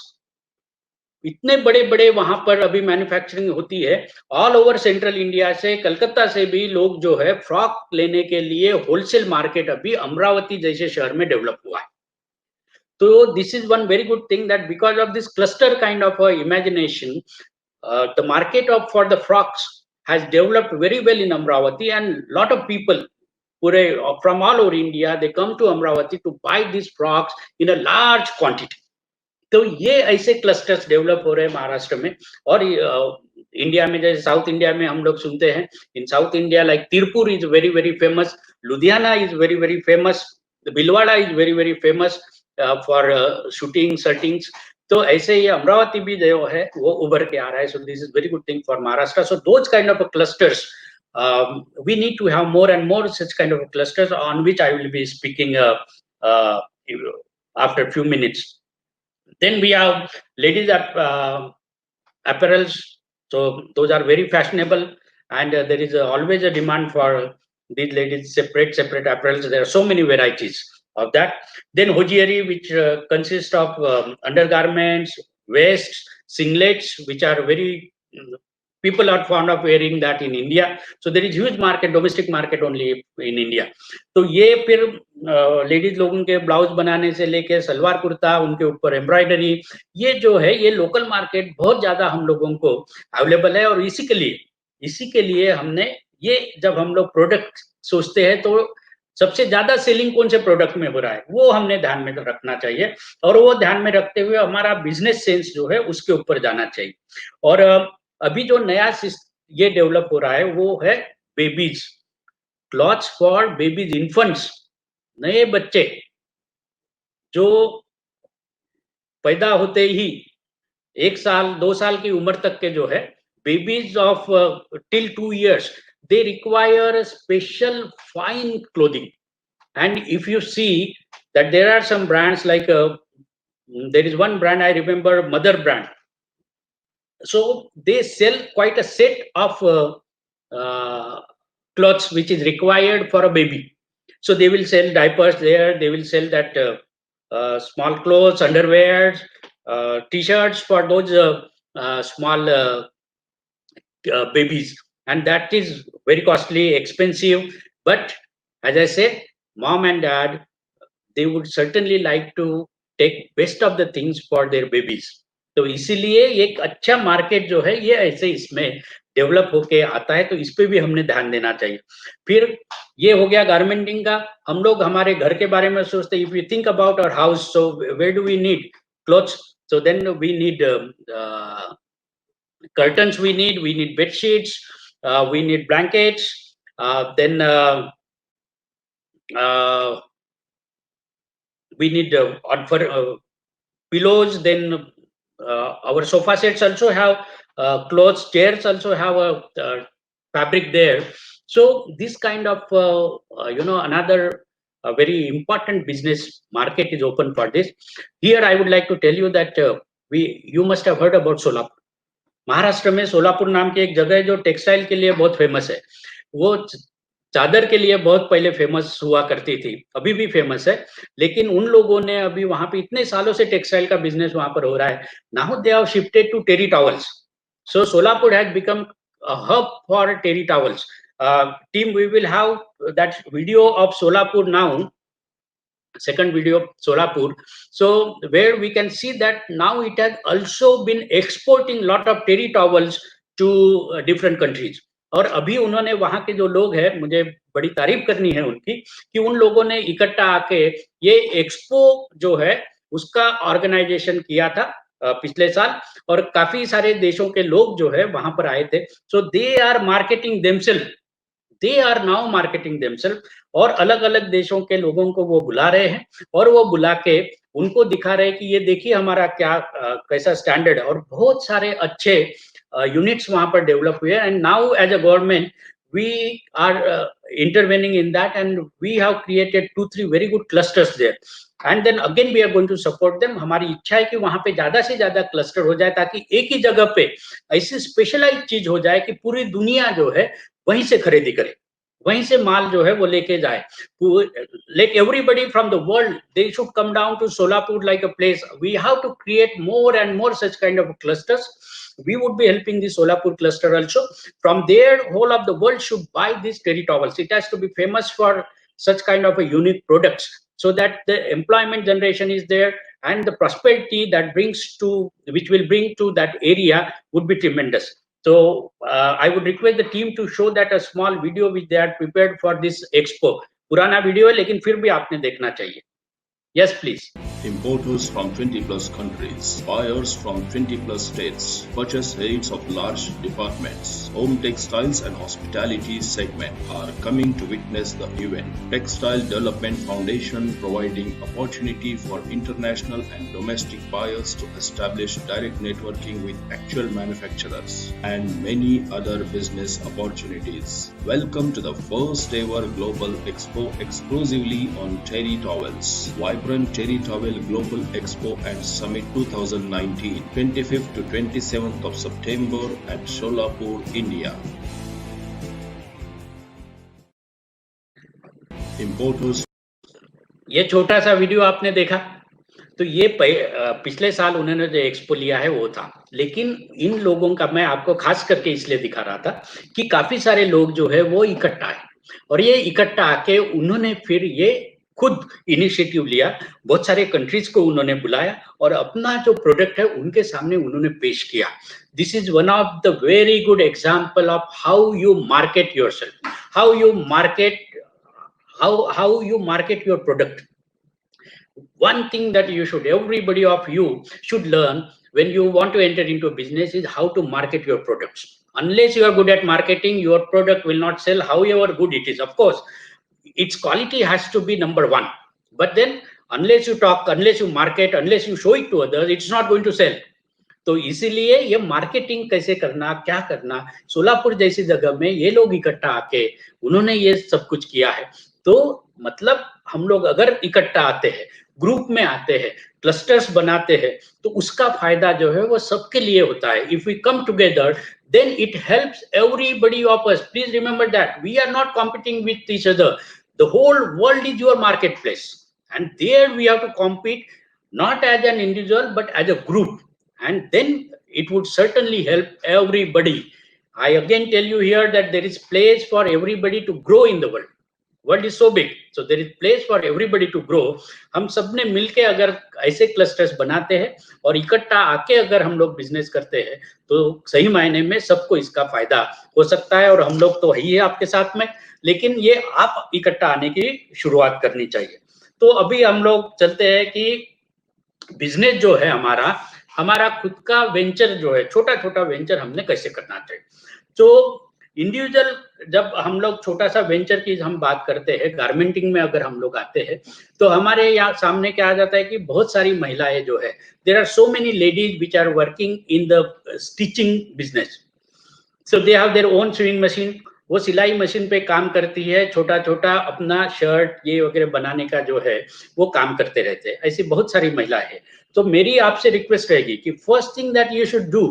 इतने बड़े बड़े वहां पर अभी मैन्युफैक्चरिंग होती है. ऑल ओवर सेंट्रल इंडिया से, कलकत्ता से भी लोग जो है फ्रॉक लेने के लिए होलसेल मार्केट अभी अमरावती जैसे शहर में डेवलप हुआ है. तो this is one very good thing that because of this cluster kind of imagination, the market for the frocks has developed very well in Amravati, and lot of people from all over India, they come to Amravati to buy these frocks in a large quantity. तो ये ऐसे clusters develop हो रहे हैं महाराष्ट्र में. और India में जैसे साउथ इंडिया में हम लोग सुनते हैं, in south India like Tirupur is very very famous, Ludhiana is very very famous, Bhilwara is very very famous for suiting shirtings. तो ऐसे ये अमरावती भी जो है वो उभर के आ रहा है. So this is very good thing for Maharashtra. So those kind of clusters, we need to have more and more such kind of clusters, on which I will be speaking after a few minutes. Then we have ladies apparels. So those are very fashionable, and there is always a demand for these ladies separate apparels. There are so many varieties of that. Then hosiery, which consists of undergarments, vests, singlets, which are very people are fond of wearing that in India. So there is huge market, domestic market only in India. तो ये फिर ladies लोगों के blouse बनाने से लेके सलवार कुर्ता, उनके ऊपर एम्ब्रॉयडरी, ये जो है ये लोकल मार्केट बहुत ज्यादा हम लोगों को अवेलेबल है। और इसी के लिए हमने ये, जब हम लोग प्रोडक्ट सोचते हैं तो सबसे ज्यादा सेलिंग कौन से प्रोडक्ट में हो रहा है वो हमने ध्यान में रखना चाहिए, और वो ध्यान में रखते हुए हमारा बिजनेस सेंस जो है उसके ऊपर जाना चाहिए। और अभी जो नया ये डेवलप हो रहा है वो है babies, clothes for babies, infants, नए बच्चे जो पैदा होते ही 1 साल 2 साल की उम्र तक के जो है babies of till 2 years, they require special fine clothing. And if you see that there are some brands like there is one brand I remember, Mother brand. So they sell quite a set of clothes which is required for a baby. So they will sell diapers there, they will sell that small clothes, underwear, t-shirts for those small babies, and that is very costly, expensive. But as I said, mom and dad, they would certainly like to take best of the things for their babies. तो इसीलिए एक अच्छा market जो है ये ऐसे इसमें develop होके आता है, तो इस पे भी हमने ध्यान देना चाहिए। फिर ये हो गया गारमेंटिंग का। हम लोग हमारे घर के बारे में सोचते हैं, if you think about our house, so where do we need clothes, so then we need curtains, we need bed sheets, we need blankets, then we need for pillows, then our sofa sets also have clothes, chairs also have a fabric there. So this kind of another very important business market is open for this. Here I would like to tell you that you must have heard about Solapur. Maharashtra में सोलापुर नाम की एक जगह है जो textile के लिए बहुत फेमस है। वो चादर के लिए बहुत पहले फेमस हुआ करती थी, अभी भी फेमस है, लेकिन उन लोगों ने अभी वहां पे इतने सालों से टेक्सटाइल का बिजनेस वहां पर हो रहा है। Now they have shifted to terry towels, so Solapur has become a hub for terry towels. Team, we will have that video of Solapur now, second video of Solapur, so where we can see that now it has also been exporting lot of terry towels to different countries. और अभी उन्होंने वहां के जो लोग हैं, मुझे बड़ी तारीफ करनी है उनकी, कि उन लोगों ने इकट्ठा आके ये एक्सपो जो है उसका ऑर्गेनाइजेशन किया था पिछले साल, और काफी सारे देशों के लोग जो है वहां पर आए थे। So they are marketing themselves, they are now marketing themselves, और अलग अलग देशों के लोगों को वो बुला रहे हैं, और वो बुला के उनको दिखा रहे हैं कि ये देखिए हमारा क्या कैसा स्टैंडर्ड है। और बहुत सारे अच्छे यूनिट्स वहां पर डेवलप हुए हैं, and now as a government we are intervening in that, and we have created 2-3 very good clusters there, and then again we are going to support them. हमारी इच्छा है कि वहां पे ज्यादा से ज्यादा क्लस्टर हो जाए, ताकि एक ही जगह पे ऐसी स्पेशलाइज चीज हो जाए कि पूरी दुनिया जो है वहीं से खरीदी करे, वहीं से माल जो है वो लेके जाए। Like everybody from the world, they should come down to Solapur like a place. We have to create more and more such kind of clusters. We would be helping the Solapur cluster also. From there, whole of the world should buy these terry towels. It has to be famous for such kind of a unique products, so that the employment generation is there, and the prosperity that which will bring to that area would be tremendous. So I would request the team to show that a small video which they had prepared for this expo. पुराना video है, लेकिन फिर भी आपने देखना चाहिए। Yes, please. Importers from 20 plus countries, buyers from 20 plus states, purchase heads of large departments, home textiles and hospitality segment are coming to witness the event. Textile Development Foundation providing opportunity for international and domestic buyers to establish direct networking with actual manufacturers and many other business opportunities. Welcome to the first ever Global Expo exclusively on terry towels. Vibrant Terry Towel Global Expo and Summit 2019, 25th to 27th of September at Solapur, India. Importers. ये छोटा सा video आपने देखा, तो ये पिछले साल उन्होंने जो एक्सपो लिया है वो था, लेकिन इन लोगों का मैं आपको खास करके इसलिए दिखा रहा था कि काफी सारे लोग जो है वो इकट्ठा है, और ये इकट्ठा आके उन्होंने फिर ये खुद इनिशिएटिव लिया, बहुत सारे कंट्रीज को उन्होंने बुलाया और अपना जो प्रोडक्ट है उनके सामने उन्होंने पेश किया. This is one of the very good example of how you market yourself, how you market how you market your product. One thing that everybody of you should learn when you want to enter into a business is how to market your products. Unless you are good at marketing, your product will not sell, however good it is. Of course, its quality has to be number one, but then unless you talk, unless you market, unless you show it to others, it's not going to sell. तो इसीलिए ये marketing कैसे करना, क्या करना, सोलापुर जैसी जगह में ये लोग इकट्ठा आके उन्होंने ये सब कुछ किया है. तो मतलब हम लोग अगर इकट्ठा आते हैं, ग्रुप में आते हैं, क्लस्टर्स बनाते हैं, तो उसका फायदा जो है वो सबके लिए होता है. If we come together, then it helps everybody of us. Please remember that we are not competing with each other. The whole world is your marketplace, and there we have to compete not as an individual but as a group, and then it would certainly help everybody. I again tell you here that there is place for everybody to grow in the world. World is so big, so there is place for everybody to grow. हम सब ने मिलके अगर ऐसे clusters बनाते हैं और इकट्ठा आके अगर हम लोग बिजनेस करते हैं, तो सही मायने में सबको इसका फायदा हो सकता है. और हम लोग तो ही है आपके साथ में, लेकिन ये आप इकट्ठा आने की शुरुआत करनी चाहिए. तो अभी हम लोग चलते हैं कि बिजनेस जो है हमारा खुद का वेंचर जो है, छोटा छोटा वेंचर हमने कैसे करना चाहिए. तो इंडिविजुअल जब हम लोग छोटा सा वेंचर की हम बात करते हैं, गारमेंटिंग में अगर हम लोग आते हैं, तो हमारे यहाँ सामने क्या आ जाता है कि बहुत सारी महिलाएं जो है, there are so many ladies which are working in the stitching business. So they have their own swing machine, वो सिलाई मशीन पे काम करती है, छोटा छोटा अपना शर्ट ये वगैरह बनाने का जो है वो काम करते रहते हैं. ऐसी बहुत सारी महिलाएं हैं. तो मेरी आपसे रिक्वेस्ट रहेगी कि first thing that you should do,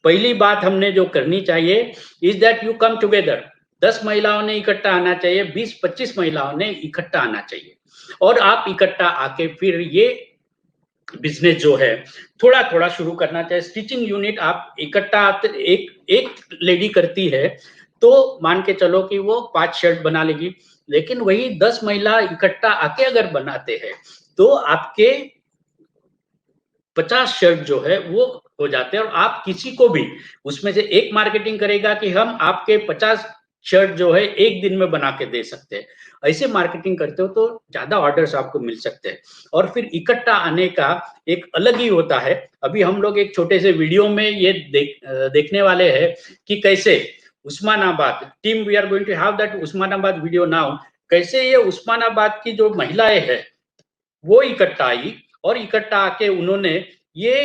पहली बात हमने जो करनी चाहिए is that you come together. 10 महिलाओं ने इकट्ठा आना चाहिए, 20-25 महिलाओं ने इकट्ठा आना चाहिए, और आप इकट्ठा आके फिर ये बिजनेस जो है थोड़ा थोड़ा शुरू करना चाहिए. स्टिचिंग यूनिट आप इकट्ठा एक लेडी करती है तो मान के चलो कि वो 5 शर्ट बना लेगी, लेकिन वही 10 महिला इकट्ठा आके अगर बनाते हैं तो आपके 50 शर्ट जो है वो हो जाते हैं. और आप किसी को भी उसमें से एक मार्केटिंग करेगा कि हम आपके 50 शर्ट जो है एक दिन में बना के दे सकते हैं. ऐसे मार्केटिंग करते हो तो ज्यादा ऑर्डर्स आपको मिल सकते हैं. और फिर इकट्ठा आने का एक अलग ही होता है. अभी हम लोग एक छोटे से वीडियो में ये देखने वाले हैं कि कैसे Osmanabad team, we are going to have that Osmanabad video now, कैसे ये उस्मानाबाद की जो महिलाएं हैं वो इकट्ठा आई और इकट्ठा आके उन्होंने ये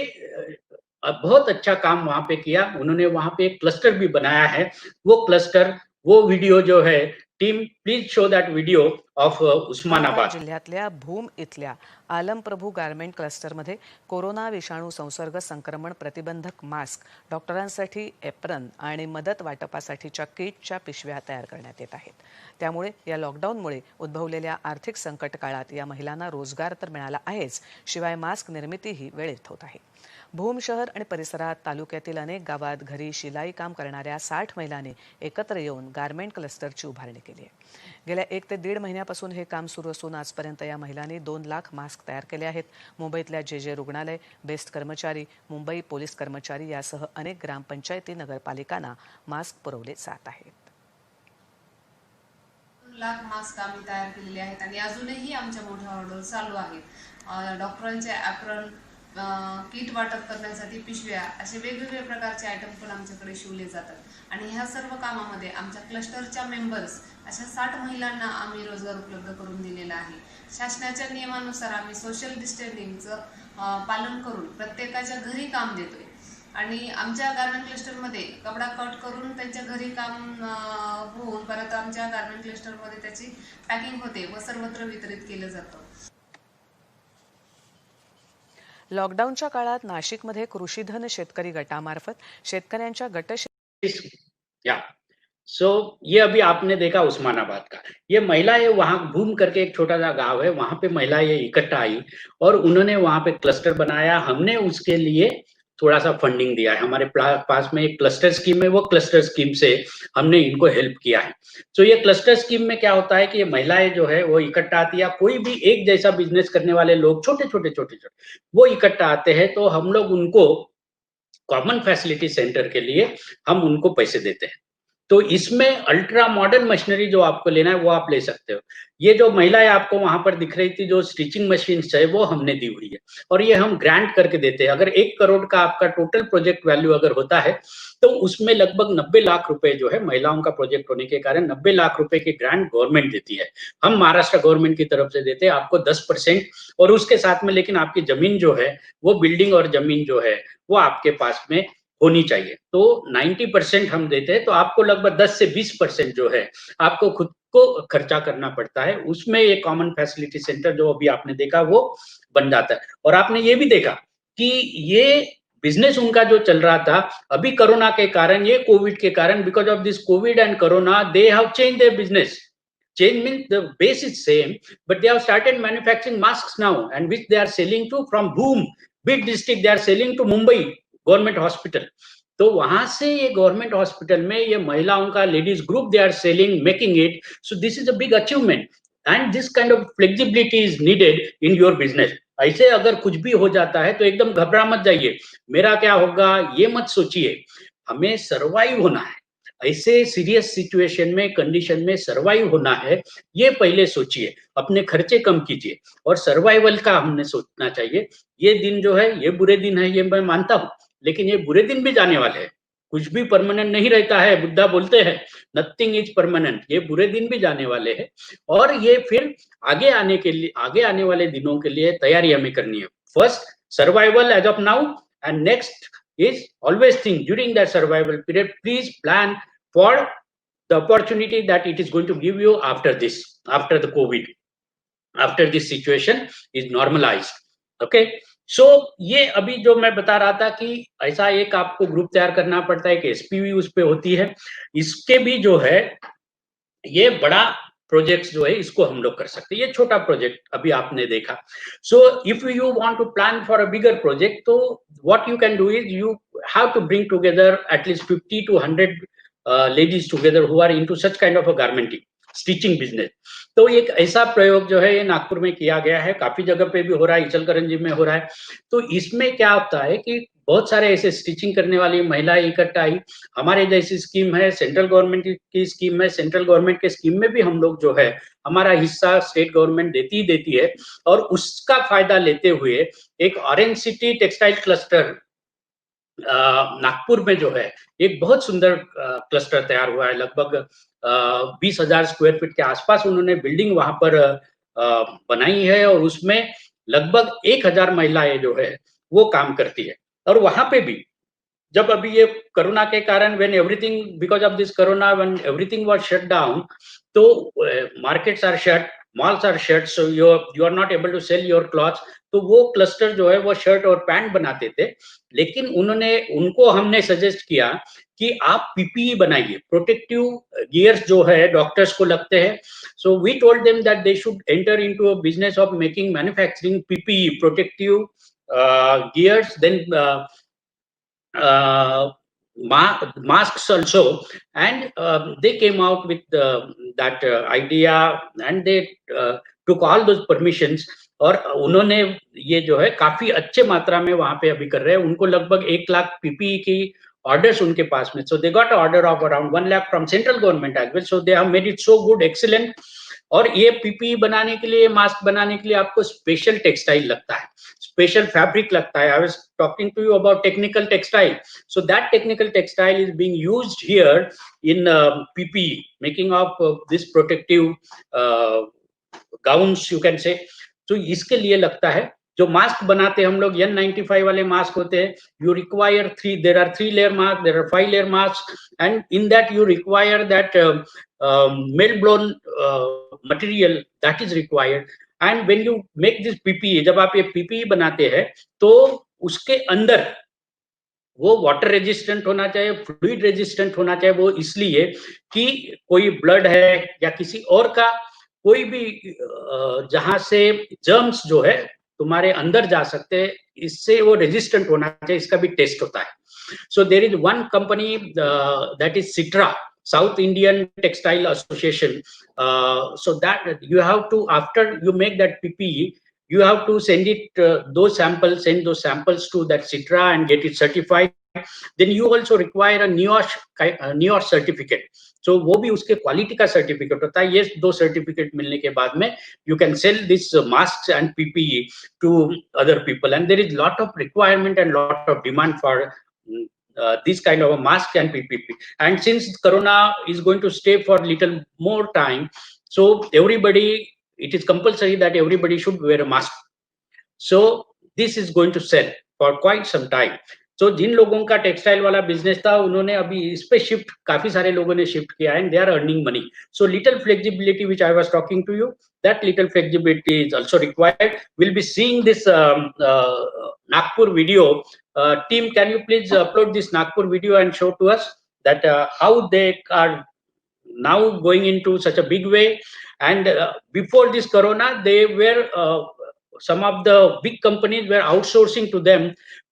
बहुत अच्छा काम वहां पे किया. उन्होंने वहां पे एक क्लस्टर भी बनाया है. वो क्लस्टर, वो वीडियो जो है, team please show that video of Osmanabad जिल्ह्यातल्या भूम इथल्या आलमप्रभू गारमेंट क्लस्टरमध्ये कोरोना विषाणू संसर्ग संक्रमण प्रतिबंधक मास्क, डॉक्टरांसाठी एप्रन आणि मदत वाटपासाठीच्या किटच्या पिशव्या तयार करण्यात येत आहेत. त्यामुळे या लॉकडाऊनमुळे उद्भवलेल्या आर्थिक संकट काळात या महिलांना रोजगार तर मिळाला आहेच, शिवाय मास्क निर्मितीही वेळेत होत आहे. भूम शहर आणि परिसरात तालुक्यातील अनेक गावात घरी शिलाई काम करणाऱ्या 60 महिलांनी एकत्र येऊन गारमेंट क्लस्टरची उभारणी केली आहे. गेल्या 1 ते 1.5 महिन्यापासून हे काम सुरू असून आजपर्यंत या महिलांनी 2 लाख मास्क तयार केले आहेत. मुंबईतल्या जे रुग्णालय, बेस्ट कर्मचारी, मुंबई पोलीस कर्मचारी यासह अनेक ग्रामपंचायती, नगरपालिकांना मास्क पुरवले जात आहेत. 2 लाख मास्क आम्ही तयार केलेले आहेत आणि अजूनही आमच्या मोठ्या ऑर्डर चालू आहेत. डॉक्टरांचे ॲप्रन, किट वाटप करण्यासाठी पिशव्या, असे वेगवेगळे प्रकारचे आयटम पण आमच्याकडे शिवले जातात. आणि ह्या सर्व कामामध्ये आमच्या क्लस्टरच्या मेंबर्स अशा 60 महिलांना आम्ही रोजगार उपलब्ध करून दिलेला आहे. शासनाच्या नियमानुसार आम्ही सोशल डिस्टन्सिंगचं पालन करून प्रत्येकाच्या घरी काम देतोय. आणि आमच्या गारमेंट क्लस्टरमध्ये कपडा कट करून त्यांच्या घरी काम होऊन परत आमच्या गारमेंट क्लस्टरमध्ये त्याची पॅकिंग होते व सर्वत्र वितरित केलं जातं. लॉकडाऊनच्या काळात नाशिकमध्ये कृषीधन शेतकरी गटामार्फत शेतकऱ्यांच्या या सो ये अभी आपने देखा उस्मानाबाद का, ये महिलाएं वहां भूम करके एक छोटा सा गांव है, वहां पे महिलाएं इकट्ठा आई और उन्होंने वहां पे क्लस्टर बनाया। हमने उसके लिए थोड़ा सा फंडिंग दिया है, हमारे पास में एक क्लस्टर स्कीम है, वो क्लस्टर स्कीम से हमने इनको हेल्प किया है। तो ये क्लस्टर स्कीम में क्या होता है कि ये महिलाएं जो है वो इकट्ठा आती है, या कोई भी एक जैसा बिजनेस करने वाले लोग छोटे छोटे छोटे छोटे वो इकट्ठा आते हैं, तो हम लोग उनको कॉमन फैसिलिटी सेंटर के लिए हम उनको पैसे देते हैं। तो इसमें अल्ट्रा मॉडर्न मशीनरी जो आपको लेना है वो आप ले सकते हो। ये जो महिलाएं आपको वहां पर दिख रही थी जो स्टिचिंग मशीन है वो हमने दी हुई है, और ये हम ग्रांट करके देते हैं। अगर 1 करोड़ का आपका टोटल प्रोजेक्ट वैल्यू अगर होता है तो उसमें लगभग 90 लाख रुपए जो है, महिलाओं का प्रोजेक्ट होने के कारण 90 लाख रुपए की ग्रांट गवर्नमेंट देती है। हम महाराष्ट्र गवर्नमेंट की तरफ से देते हैं आपको 10%, और उसके साथ में लेकिन आपकी जमीन जो है वो बिल्डिंग और जमीन जो है वो आपके पास में होनी चाहिए। तो 90% हम देते हैं, तो आपको लगभग 10 से 20% जो है आपको खुद को खर्चा करना पड़ता है। उसमें ये कॉमन फैसिलिटी सेंटर जो अभी आपने देखा वो बन जाता है। और आपने ये भी देखा कि ये बिजनेस उनका जो चल रहा था अभी कोरोना के कारण, ये कोविड के कारण, because of this Covid and corona they have change their business. Change means the base is same, but they have started manufacturing masks now, and which they are selling to from Bhoom, big district, they are selling to Mumbai government hospital. तो वहां से ये government hospital में ये महिलाओं का ladies group they are selling, making it. So this is a big achievement, and this kind of flexibility is needed in your business. ऐसे अगर कुछ भी हो जाता है तो एकदम घबरा मत जाइए, मेरा क्या होगा ये मत सोचिए, हमें सर्वाइव होना है। ऐसे सीरियस सिचुएशन में, कंडीशन में सर्वाइव होना है, ये पहले सोचिए, अपने खर्चे कम कीजिए, और सर्वाइवल का हमने सोचना चाहिए। ये दिन जो है ये बुरे दिन है, ये मैं मानता हूं, लेकिन ये बुरे दिन भी जाने वाले हैं। कुछ भी परमानेंट नहीं रहता है, बुद्धा बोलते हैं नथिंग इज परमानेंट। ये बुरे दिन भी जाने वाले हैं, और ये फिर आगे आने के लिए, आगे आने वाले दिनों के लिए तैयारी हमें करनी है। First survival as of now, and next is always think during that survival period, please plan for the opportunity that it is going to give you after this, after the COVID, after this situation is normalized. Okay, so ये अभी जो मैं बता रहा था कि ऐसा एक आपको ग्रुप तैयार करना पड़ता है कि एसपीवी उस पे होती है। इसके भी जो है ये बड़ा प्रोजेक्ट्स जो है इसको हम लोग कर सकते हैं, ये छोटा प्रोजेक्ट अभी आपने देखा। So if you want to plan for a bigger project, तो what you can do is you have to bring together at least 50 to 100 ladies together who are into such kind of a garmenting stitching business. तो एक ऐसा प्रयोग जो है ये नागपुर में किया गया है, काफी जगह पे भी हो रहा है, इचलकरंजी में हो रहा है। तो इसमें क्या होता है कि बहुत सारे ऐसे स्टिचिंग करने वाली महिलाएं इकट्ठा आई। हमारे जैसी स्कीम है, सेंट्रल गवर्नमेंट की स्कीम है, सेंट्रल गवर्नमेंट के स्कीम में भी हम लोग जो है हमारा हिस्सा स्टेट गवर्नमेंट देती ही देती है, और उसका फायदा लेते हुए एक orange city textile cluster Nagpur में जो है एक बहुत सुंदर क्लस्टर तैयार हुआ है। लगभग 20,000 स्क्वायर फीट के आसपास उन्होंने बिल्डिंग वहां पर बनाई है, और उसमें लगभग 1,000 महिलाएं जो है वो काम करती है। और वहां पे भी जब अभी ये कोरोना के कारण, when everything because of this corona, when everything was shut down, तो markets are shut, malls are shut, so you are not able to sell your clothes. तो वो क्लस्टर जो है वो शर्ट और पैंट बनाते थे, लेकिन उनको हमने सजेस्ट किया कि आप पीपीई बनाइए, प्रोटेक्टिव गियर्स जो है डॉक्टर्स को लगते हैं। So we told them that they should enter into a business of making, manufacturing PPE, protective gears, then masks also, and they came out with that idea, and they took all those permissions, और उन्होंने ये जो है काफी अच्छे मात्रा में वहां पे अभी कर रहे हैं। उनको लगभग 1 लाख पीपीई की ऑर्डर्स उनके पास में, so they got order of around 1 lakh from central government as well, so they have made it so good, excellent. और ये पीपीई बनाने के लिए, मास्क बनाने के लिए आपको स्पेशल टेक्सटाइल लगता है, स्पेशल फैब्रिक लगता है। I was talking to you about technical textile, so that technical textile is being used here in PPE, making of this protective gowns you can say। तो इसके लिए लगता है। जो मास्क बनाते हैं हम लोग, N95 वाले मास्क होते हैं, you require there are 3 layer mask, there are 5 layer masks, and in that you require that melt blown material that is required। and when you make this PPE, जब आप ये PPE बनाते हैं तो उसके अंदर वो वाटर रेजिस्टेंट होना चाहिए, फ्लूइड रेजिस्टेंट होना चाहिए। वो इसलिए कि कोई ब्लड है या किसी और का कोई भी जहां से जर्म्स जो है तुम्हारे अंदर जा सकते हैं, इससे वो रेजिस्टेंट होना चाहिए, इसका भी टेस्ट होता है। So there is one company that is Citra, South Indian Textile Association. So that you have to, after you make that PPE, you have to send it send those samples to that Citra and get it certified. Then you also require a NIOSH certificate. So वो भी उसके quality का certificate होता है। ये 2 certificate मिलने के बाद में you can sell this masks and PPE to other people, and there is lot of requirement and lot of demand for this kind of a mask and PPE. And since Corona is going to stay for little more time, so everybody, it is compulsory that everybody should wear a mask. So this is going to sell for quite some time. So जिन लोगों का textile वाला business था, उन्होंने अभी इस पे shift, काफी सारे लोगों ने शिफ्ट किया है, and they are earning money. So little flexibility which I was talking to you, that little flexibility is also required. We'll be seeing this Nagpur video. Team, can you please upload this Nagpur video and show to us that how they are now going into such a big way. And before this Corona, they were some of the big companies were outsourcing to them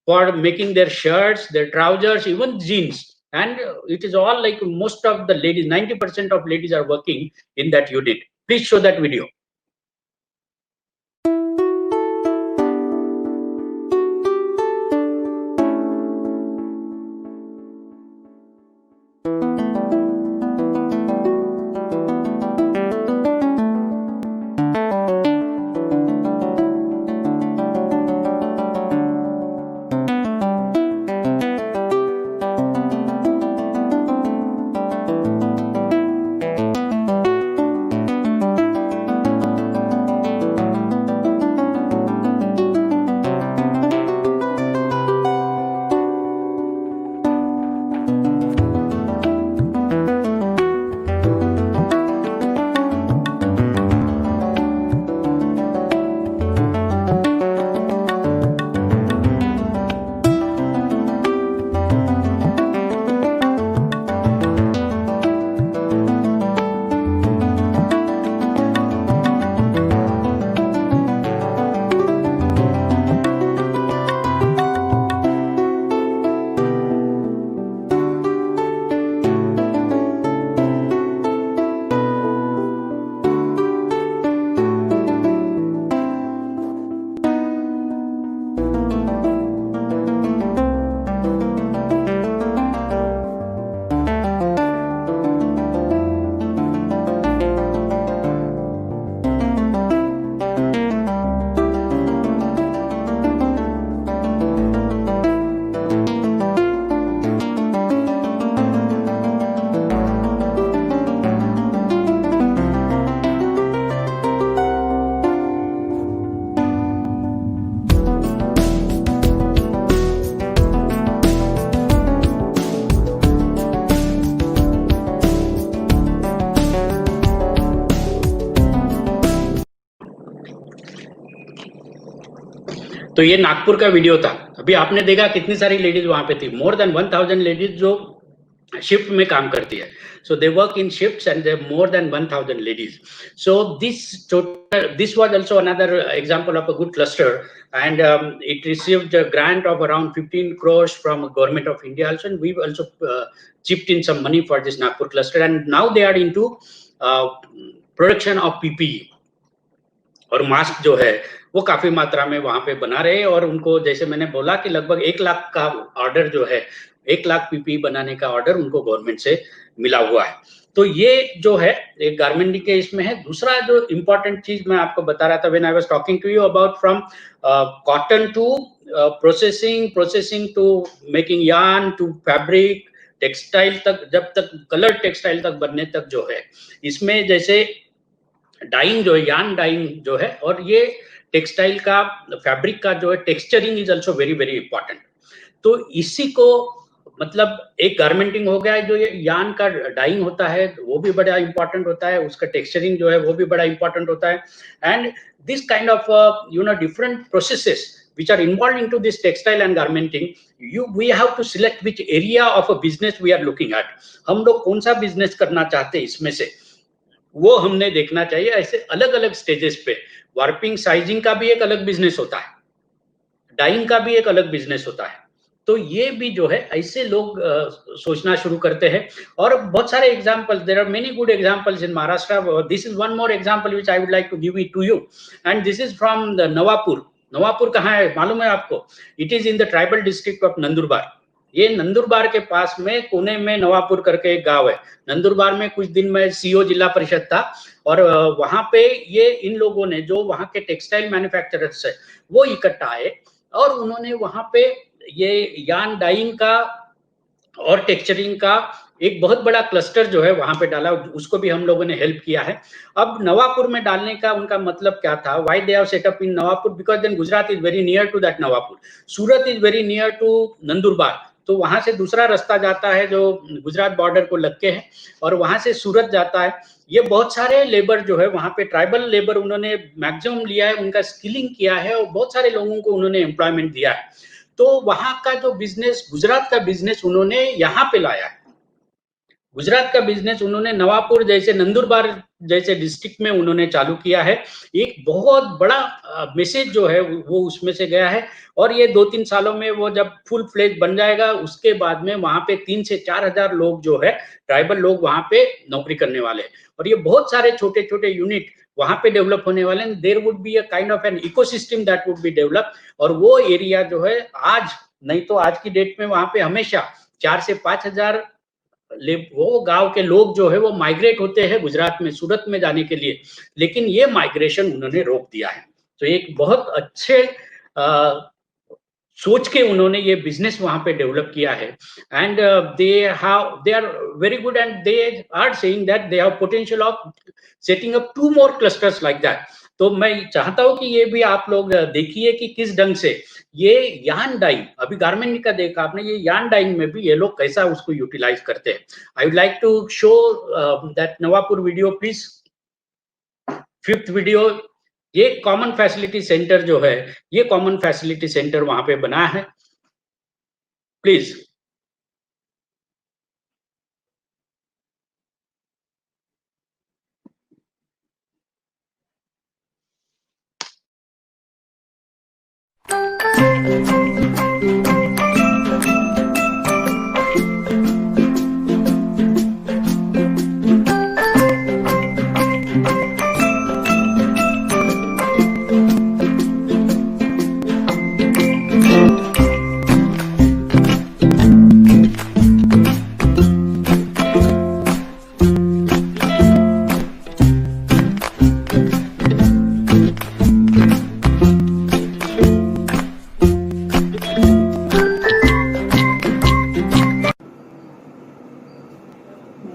for making their shirts, their trousers, even jeans. And it is all like most of the ladies, 90% of ladies are working in that unit. Please show that video. तो ये नागपुर का video था। अभी आपने देखा कितनी सारी ladies वहां पे थी, मोर देन 1000 लेडीज जो शिफ्ट में काम करती है. So they work in shifts and there are more than 1000 ladies. So this was also another example of a good cluster, and it received a grant of around 15 crores from government of India also, and we've also chipped in some money for this Nagpur cluster, and now they are into production of PPE और mask जो है वो काफी मात्रा में वहां पे बना रहे हैं. और उनको जैसे मैंने बोला कि लगभग 1 लाख का ऑर्डर जो है, 1 लाख पीपीई बनाने का ऑर्डर उनको गवर्नमेंट से मिला हुआ है. तो ये जो है एक गारमेंट के इसमें है. दूसरा जो इम्पोर्टेंट चीज मैं आपको बता रहा था when I was talking to you about from cotton to processing to making yarn to fabric textile तक, जब तक कलर टेक्सटाइल तक बनने तक जो है, इसमें जैसे डाइंग जो है, यार्न डाइंग जो है, और ये टेक्सटाइल का फैब्रिक का जो है texturing is also very very important. तो इसी को मतलब एक गारमेंटिंग हो गया है, जो ये यार्न का डाइंग होता है वो भी बड़ा इंपॉर्टेंट होता है, उसका टेक्सचरिंग जो है वो भी बड़ा इंपॉर्टेंट होता है. And this kind of different processes which are involved into this textile and garmenting, we have to select which area of a business we are looking at. हम लोग कौन सा बिजनेस करना चाहते हैं इसमें से, वो हमने देखना चाहिए. ऐसे अलग अलग स्टेजेस पे वार्पिंग साइजिंग का भी एक अलग बिजनेस होता है, डाइंग का भी एक अलग बिजनेस होता है. तो ये भी जो है ऐसे लोग सोचना शुरू करते हैं. और बहुत सारे examples, there are many good examples in Maharashtra. This is one more example which I would like to give it to you, and this is from the Navapur. Navapur कहाँ है मालूम है आपको? It is in the tribal district of Nandurbar. ये नंदुरबार के पास में कोने में नवापुर करके एक गांव है. नंदुरबार में कुछ दिन में सीओ जिला परिषद था, और वहां पे ये इन लोगों ने, जो वहां के टेक्सटाइल मैन्युफैक्चरर्स है, वो इकट्ठा आए और उन्होंने वहां पे ये यार्न डाइंग का और टेक्सचरिंग का एक बहुत बड़ा क्लस्टर जो है वहां पे डाला. उसको भी हम लोगों ने हेल्प किया है. अब नवापुर में डालने का उनका मतलब क्या था? Why they have set up in Navapur? Because then Gujarat is very near to that Navapur, Surat is very near to Nandurbar. तो वहां से दूसरा रास्ता जाता है जो गुजरात बॉर्डर को लग के है, और वहां से सूरत जाता है. ये बहुत सारे लेबर जो है वहां पे ट्राइबल लेबर उन्होंने मैक्सिमम लिया है, उनका स्किलिंग किया है, और बहुत सारे लोगों को उन्होंने एम्प्लॉयमेंट दिया है. तो वहां का जो बिजनेस, गुजरात का बिजनेस उन्होंने यहाँ पे लाया है. गुजरात का बिजनेस उन्होंने नवापुर जैसे, नंदुरबार जैसे डिस्ट्रिक्ट में उन्होंने चालू किया है. एक बहुत बड़ा मैसेज जो है वो उसमें से गया है. और ये 2-3 सालों में वो जब फुल फ्लेज बन जाएगा, उसके बाद में वहां पे 3 से 4 हजार लोग जो है ट्राइबल लोग वहां पे नौकरी करने वाले हैं. और ये बहुत सारे छोटे छोटे यूनिट वहां पे डेवलप होने वाले हैं. There would be a kind of an ecosystem that would be develop. और वो एरिया जो है आज नहीं तो आज की डेट में वहां पे हमेशा 4 से 5 हजार वो गांव के लोग जो है वो माइग्रेट होते हैं गुजरात में, सूरत में जाने के लिए. लेकिन ये माइग्रेशन उन्होंने रोक दिया है. तो एक बहुत अच्छे सोच के उन्होंने ये बिजनेस वहां पे डेवलप किया है. And they are very good, and they are saying that they have potential of setting up 2 more clusters like that. तो मैं चाहता हूं कि ये भी आप लोग देखिए कि किस ढंग से ये यार्न डाइंग, अभी गारमेंट का देखा आपने, ये यार्न डाइंग में भी ये लोग कैसा उसको यूटिलाइज करते हैं. I would like to show that Navapur video please, 5th video. ये कॉमन फैसिलिटी सेंटर जो है, ये कॉमन फैसिलिटी सेंटर वहां पे बना है. प्लीज.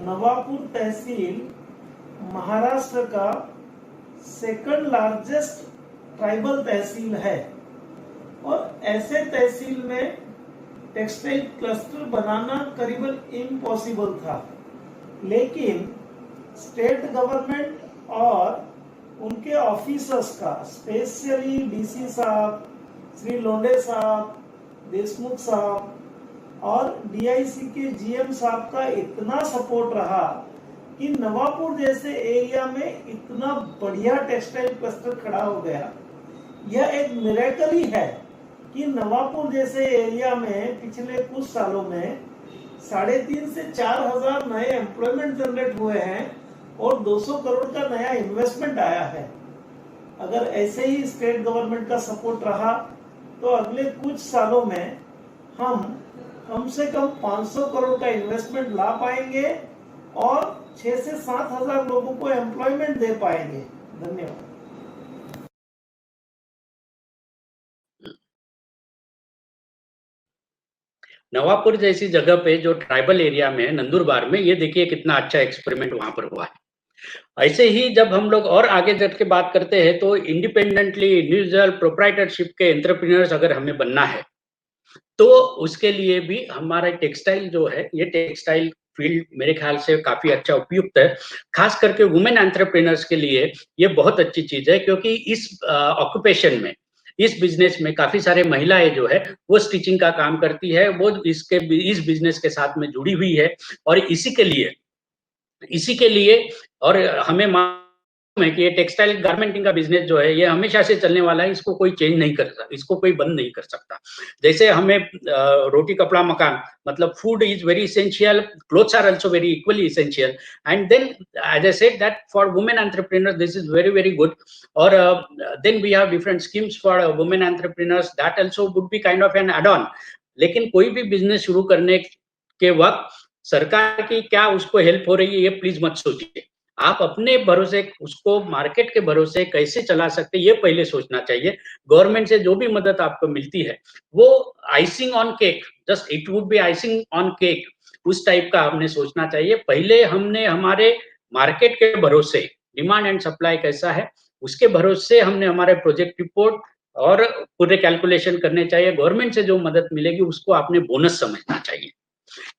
नवापुर तहसील महाराष्ट्र का सेकंड लार्जेस्ट ट्राइबल तहसील है, और ऐसे तहसील में टेक्सटाइल क्लस्टर बनाना करीबन इम्पॉसिबल था. लेकिन स्टेट गवर्नमेंट और उनके ऑफिसर्स का, स्पेशली डीसी साहब, श्री लोंडे साहब, देशमुख साहब और डीआईसी के जीएम साहब का इतना सपोर्ट रहा कि नवापुर जैसे एरिया में इतना बढ़िया टेक्सटाइल क्लस्टर खड़ा हो गया. यह एक मिरेकल ही है कि नवापुर जैसे एरिया में पिछले कुछ सालों में 3.5 से 4 हजार नए एम्प्लॉयमेंट जनरेट हुए हैं और 200 करोड़ का नया इन्वेस्टमेंट आया है. अगर ऐसे ही स्टेट गवर्नमेंट का सपोर्ट रहा तो अगले कुछ सालों में हम कम से कम 500 करोड़ का इन्वेस्टमेंट ला पाएंगे और 6 से 7 हजार लोगों को एम्प्लॉयमेंट दे पाएंगे. धन्यवाद. नवापुर जैसी जगह पे जो ट्राइबल एरिया में, नंदुरबार में, ये देखिए कितना अच्छा एक्सपेरिमेंट वहां पर हुआ है. ऐसे ही जब हम लोग और आगे चल के बात करते हैं तो इंडिपेंडेंटली इंडिविजुअल प्रोप्राइटरशिप के एंटरप्रेन्योर्स अगर हमें बनना है तो उसके लिए भी हमारा टेक्सटाइल जो है, ये टेक्सटाइल फील्ड मेरे ख्याल से काफी अच्छा उपयुक्त है. खास करके वुमेन एंटरप्रेन्योर्स के लिए ये बहुत अच्छी चीज है, क्योंकि इस ऑक्यूपेशन में इस बिजनेस में काफी सारे महिलाएं जो है वो स्टिचिंग का काम करती है, वो इस बिजनेस के साथ में जुड़ी हुई है। और इसी के लिए और हमें मालूम है कि ये टेक्सटाइल गारमेंटिंग का बिजनेस जो है ये हमेशा से चलने वाला है, इसको कोई चेंज नहीं कर सकता, इसको कोई बंद नहीं कर सकता। जैसे हमें रोटी कपड़ा मकान मतलब food is very essential, clothes are also very equally essential, and then as I said that for women entrepreneurs this is very very good. और then we have different schemes for women entrepreneurs, that also would be kind of an add on. लेकिन कोई भी business शुरू करने के वक्त सरकार की क्या उसको हेल्प हो रही है ये प्लीज मत सोचिए। आप अपने भरोसे उसको मार्केट के भरोसे कैसे चला सकते ये पहले सोचना चाहिए। गवर्नमेंट से जो भी मदद आपको मिलती है वो icing on cake, just it would be icing on cake, उस टाइप का आपने सोचना चाहिए। पहले हमने हमारे मार्केट के भरोसे, डिमांड एंड सप्लाई कैसा है उसके भरोसे हमने हमारे प्रोजेक्ट रिपोर्ट और पूरे कैलकुलेशन करने चाहिए। गवर्नमेंट से जो मदद मिलेगी उसको आपने बोनस समझना चाहिए।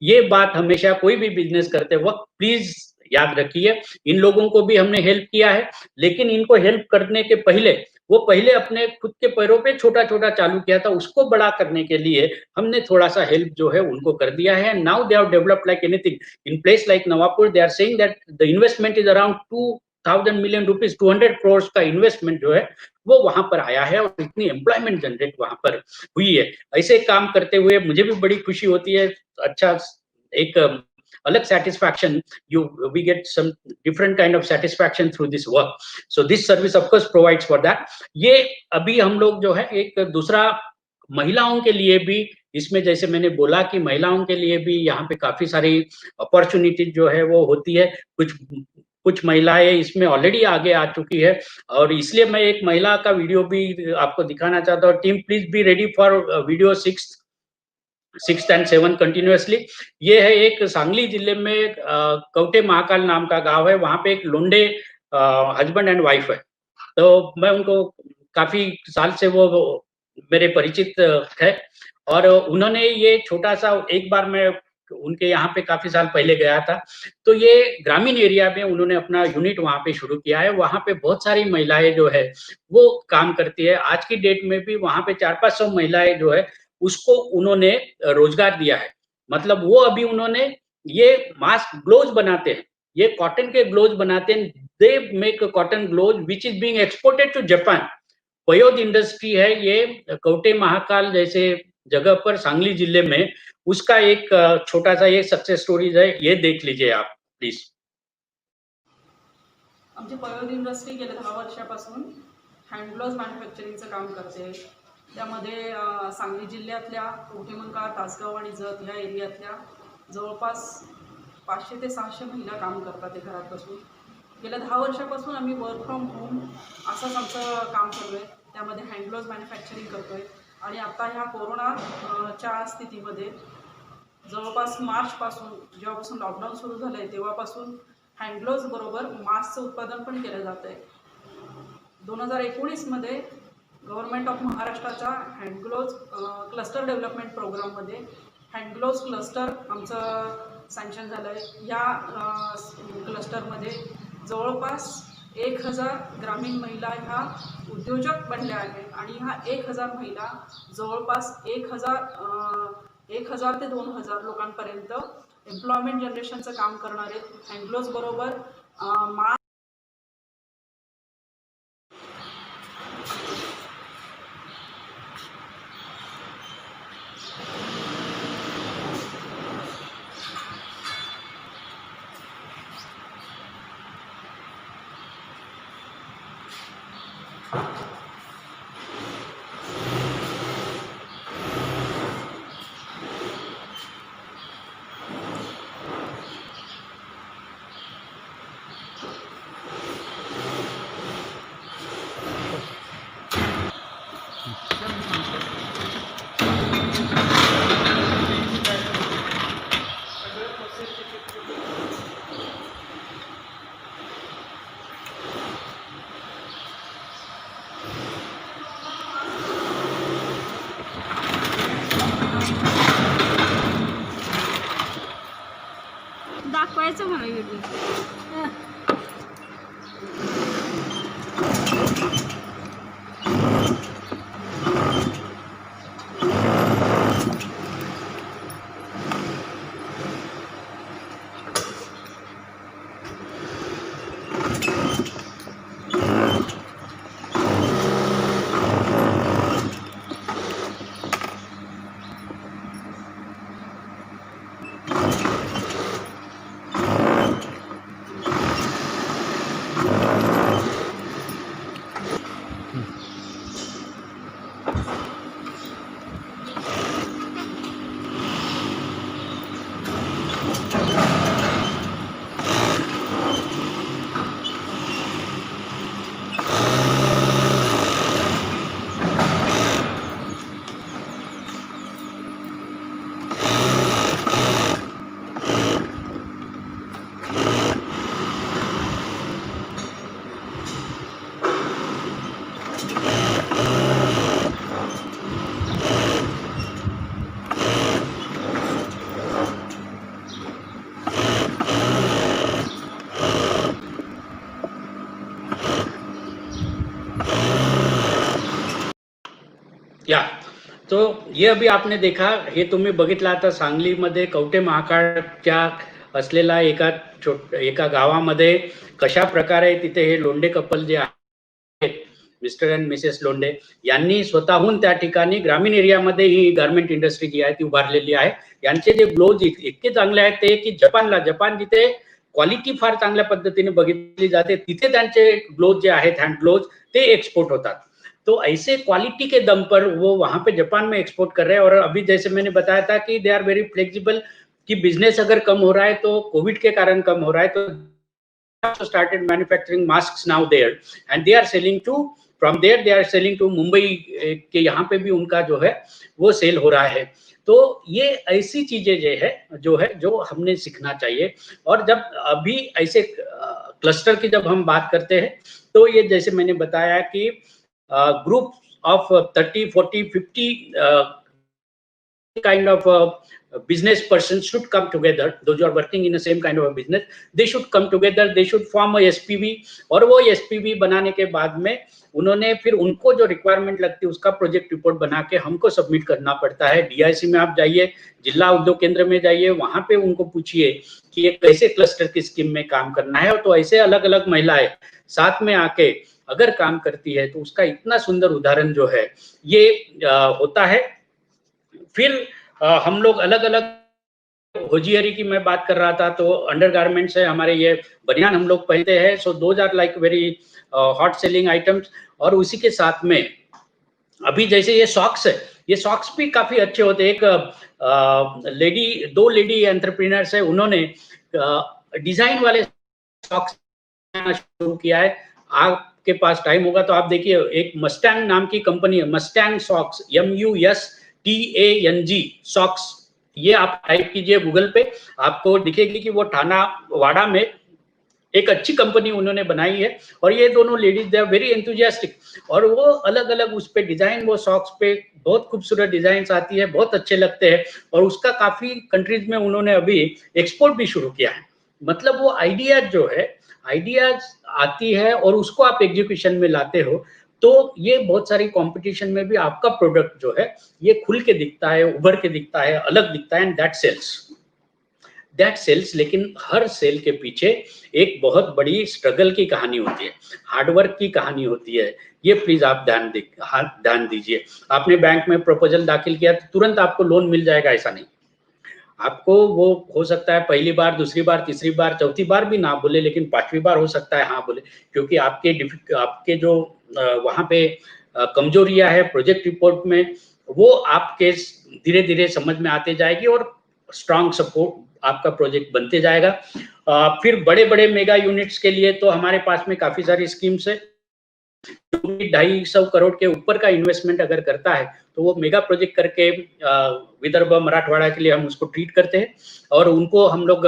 ये बात हमेशा कोई भी बिजनेस करते वक्त प्लीज याद रखिए। इन लोगों को भी हमने हेल्प किया है, लेकिन इनको हेल्प करने के पहले वो पहले अपने खुद के पैरों पे छोटा छोटा चालू किया था, उसको बड़ा करने के लिए हमने थोड़ा सा हेल्प जो है उनको कर दिया है। Now they have developed like anything in place like Navapur, they are saying that the investment is around 2000 million rupees, 200 crore का इन्वेस्टमेंट जो है वो वहां पर आया है और इतनी एम्प्लॉयमेंट जनरेट वहां पर हुई है। ऐसे काम करते हुए मुझे भी बड़ी खुशी होती है। अच्छा, एक अलग satisfaction, we get some different kind of satisfaction through this work, so this service of course provides for that। ये अभी हम लोग जो है एक दूसरा महिलाओं के लिए भी इसमें, जैसे मैंने बोला कि महिलाओं के लिए भी यहाँ पे काफी सारी अपॉर्चुनिटी जो है वो होती है। कुछ महिलाएं इसमें ऑलरेडी आगे आ चुकी है और इसलिए मैं एक महिला का वीडियो भी आपको दिखाना चाहता हूँ। Team please be ready for video 6th and 7th continuously. ये है एक सांगली जिले में कवटे महाकाल नाम का गांव है, वहां पे एक लोंडे हस्बैंड एंड वाइफ है। तो मैं उनको काफी साल से वो मेरे परिचित है और उन्होंने ये छोटा सा, एक बार मैं उनके यहाँ पे काफी साल पहले गया था, तो ये ग्रामीण एरिया में उन्होंने अपना यूनिट वहां पे शुरू किया है। वहां पे बहुत सारी महिलाएं जो है वो काम करती है। आज की डेट में भी वहां पे 400-500 महिलाएं जो है उसको उन्होंने रोजगार दिया है। मतलब वो अभी उन्होंने ये मास्क ग्लोव्स बनाते हैं, ये कॉटन के ग्लोव्स बनाते हैं। They make cotton gloves which is being exported to Japan. पयोद इंडस्ट्री है ये कवटे महाकाल जैसे जगह पर सांगली जिले में, उसका एक छोटा सा ये सक्सेस स्टोरीज है, ये देख लीजिए आप प्लीज। आमची पयोद इंडस्ट्री गेल्या 10 वर्षापासून हँड ग्लोव्ज मॅन्युफॅक्चरिंगचं काम करते। त्यामध्ये सांगली जिल्ह्यातल्या कवठेमंकाळ, तासगाव आणि जत या एरियातल्या जवळपास 500 ते 600 महिला काम करतात ते घरात बसून। गेल्या 10 वर्षापासून आम्ही वर्क फ्रॉम होम असंच आमचं काम चालू आहे। त्यामध्ये हँड ग्लोव्ज मॅन्युफॅक्चरिंग करतो आहे आणि आता ह्या कोरोनाच्या स्थितीमध्ये जवळपास मार्चपासून, जेव्हापासून लॉकडाऊन सुरू झालं आहे तेव्हापासून हँड ग्लोव्ज बरोबर मास्कचं उत्पादन पण केलं जातं आहे। 2019मध्ये गव्हर्नमेंट ऑफ महाराष्ट्राच्या हँड ग्लोव्ज क्लस्टर डेव्हलपमेंट प्रोग्राममध्ये हँड ग्लोव्ज क्लस्टर आमचं सँक्शन झालं आहे। या क्लस्टरमध्ये जवळपास 1000 ग्रामीण महिला ह्या उद्योजक बनल्या आहेत आणि ह्या 1000 महिला जवळपास 1000 ते 2000 लोकांपर्यंत एम्प्लॉयमेंट जनरेशनचं काम करणार आहेत। हँड ग्लोव्ज बरोबर मास्क दाखवायचं मला व्हिडिओ। तो ये अभी आपने देखा, हे तुम्ही बघितला आता सांगलीमध्ये कवठे महाकाळच्या असलेला एका गावामध्ये कशा प्रकारे तिथे हे लोंढे कपल जे आहेत, मिस्टर अँड मिसेस लोंढे यांनी स्वतःहून त्या ठिकाणी ग्रामीण एरियामध्ये ही गारमेंट इंडस्ट्री जी आहे ती उभारलेली आहे. यांचे जे ग्लोव्ज इतके चांगले आहेत ते की जपान जिथे क्वालिटी फार चांगल्या पद्धतीने बघितली जाते तिथे त्यांचे ग्लोव्ज जे आहेत, हँड ग्लोव्ज, ते एक्सपोर्ट होतात. तो ऐसे क्वालिटी के दम पर वो वहां पे जापान में एक्सपोर्ट कर रहे हैं. और अभी जैसे मैंने बताया था कि दे आर वेरी फ्लेक्सिबल, कि बिजनेस अगर कम हो रहा है तो कोविड के कारण कम हो रहा है, तो started manufacturing masks now there and they are selling to, from there they are selling to Mumbai के यहाँ पे भी उनका जो है वो सेल हो रहा है. तो ये ऐसी चीजें जो है जो हमने सीखना चाहिए. और जब अभी ऐसे क्लस्टर की जब हम बात करते हैं तो ये जैसे मैंने बताया कि group of 30, 40, 50 kind of business persons should come together. Those who are working in the same kind of a business, they should come together, they should form a SPV. और वो SPV बनाने के बाद में उन्होंने फिर उनको जो रिक्वायरमेंट लगती है उसका प्रोजेक्ट रिपोर्ट बना के हमको सबमिट करना पड़ता है. DIC में आप जाइए, जिला उद्योग केंद्र में जाइए, वहां पे उनको पूछिए कि ये कैसे क्लस्टर की स्कीम में काम करना है. तो ऐसे अलग अलग महिलाएं साथ में आके अगर काम करती है तो उसका इतना सुंदर उदाहरण जो है ये होता है. फिर हम लोग अलग अलग होजियरी की मैं बात कर रहा था, तो अंडरगारमेंट्स है हमारे, ये बनियान हम लोग पहनते हैं. So those are like very hot selling items. और उसी के साथ में अभी जैसे ये सॉक्स है, ये सॉक्स भी काफी अच्छे होते हैं. एक दो लेडी एंटरप्रेन्योर्स है, उन्होंने डिजाइन वाले सॉक्स शुरू किया है. आपके पास टाइम होगा तो आप देखिए, एक मस्टैंग नाम की कंपनी है, मस्टैंग सॉक्स, MUSTANG सॉक्स. ये आप टाइप कीजिए गूगल पे, आपको दिखेगी कि वो थाना वाड़ा में एक अच्छी कंपनी उन्होंने बनाई है. और ये दोनों ladies they are very enthusiastic, और वो अलग अलग उस पे डिजाइन, वो सॉक्स पे बहुत खूबसूरत डिजाइन आती है, बहुत अच्छे लगते हैं. और उसका काफी कंट्रीज में उन्होंने अभी एक्सपोर्ट भी शुरू किया है. मतलब वो आइडियाज आती है और उसको आप एग्जीक्यूशन में लाते हो, तो ये बहुत सारी कंपटीशन में भी आपका प्रोडक्ट जो है ये खुल के दिखता है, उभर के दिखता है, अलग दिखता है, एंड दैट सेल्स. लेकिन हर सेल के पीछे एक बहुत बड़ी स्ट्रगल की कहानी होती है, हार्डवर्क की कहानी होती है. ये प्लीज आप ध्यान दीजिए. आपने बैंक में प्रपोजल दाखिल किया तो तुरंत आपको लोन मिल जाएगा, ऐसा नहीं. आपको वो हो सकता है पहली बार, दूसरी बार, तीसरी बार, चौथी बार भी ना बोले, लेकिन पांचवी बार हो सकता है हाँ बोले, क्योंकि आपके जो वहां पे कमजोरियां है प्रोजेक्ट रिपोर्ट में, वो आपके धीरे धीरे समझ में आते जाएगी और स्ट्रांग सपोर्ट आपका प्रोजेक्ट बनते जाएगा. फिर बड़े बड़े मेगा यूनिट्स के लिए तो हमारे पास में काफी सारी स्कीम्स है. 250 करोड़ के ऊपर का इन्वेस्टमेंट अगर करता है तो वो मेगा प्रोजेक्ट करके विदर्भ मराठवाड़ा के लिए हम उसको ट्रीट करते हैं. और उनको हम लोग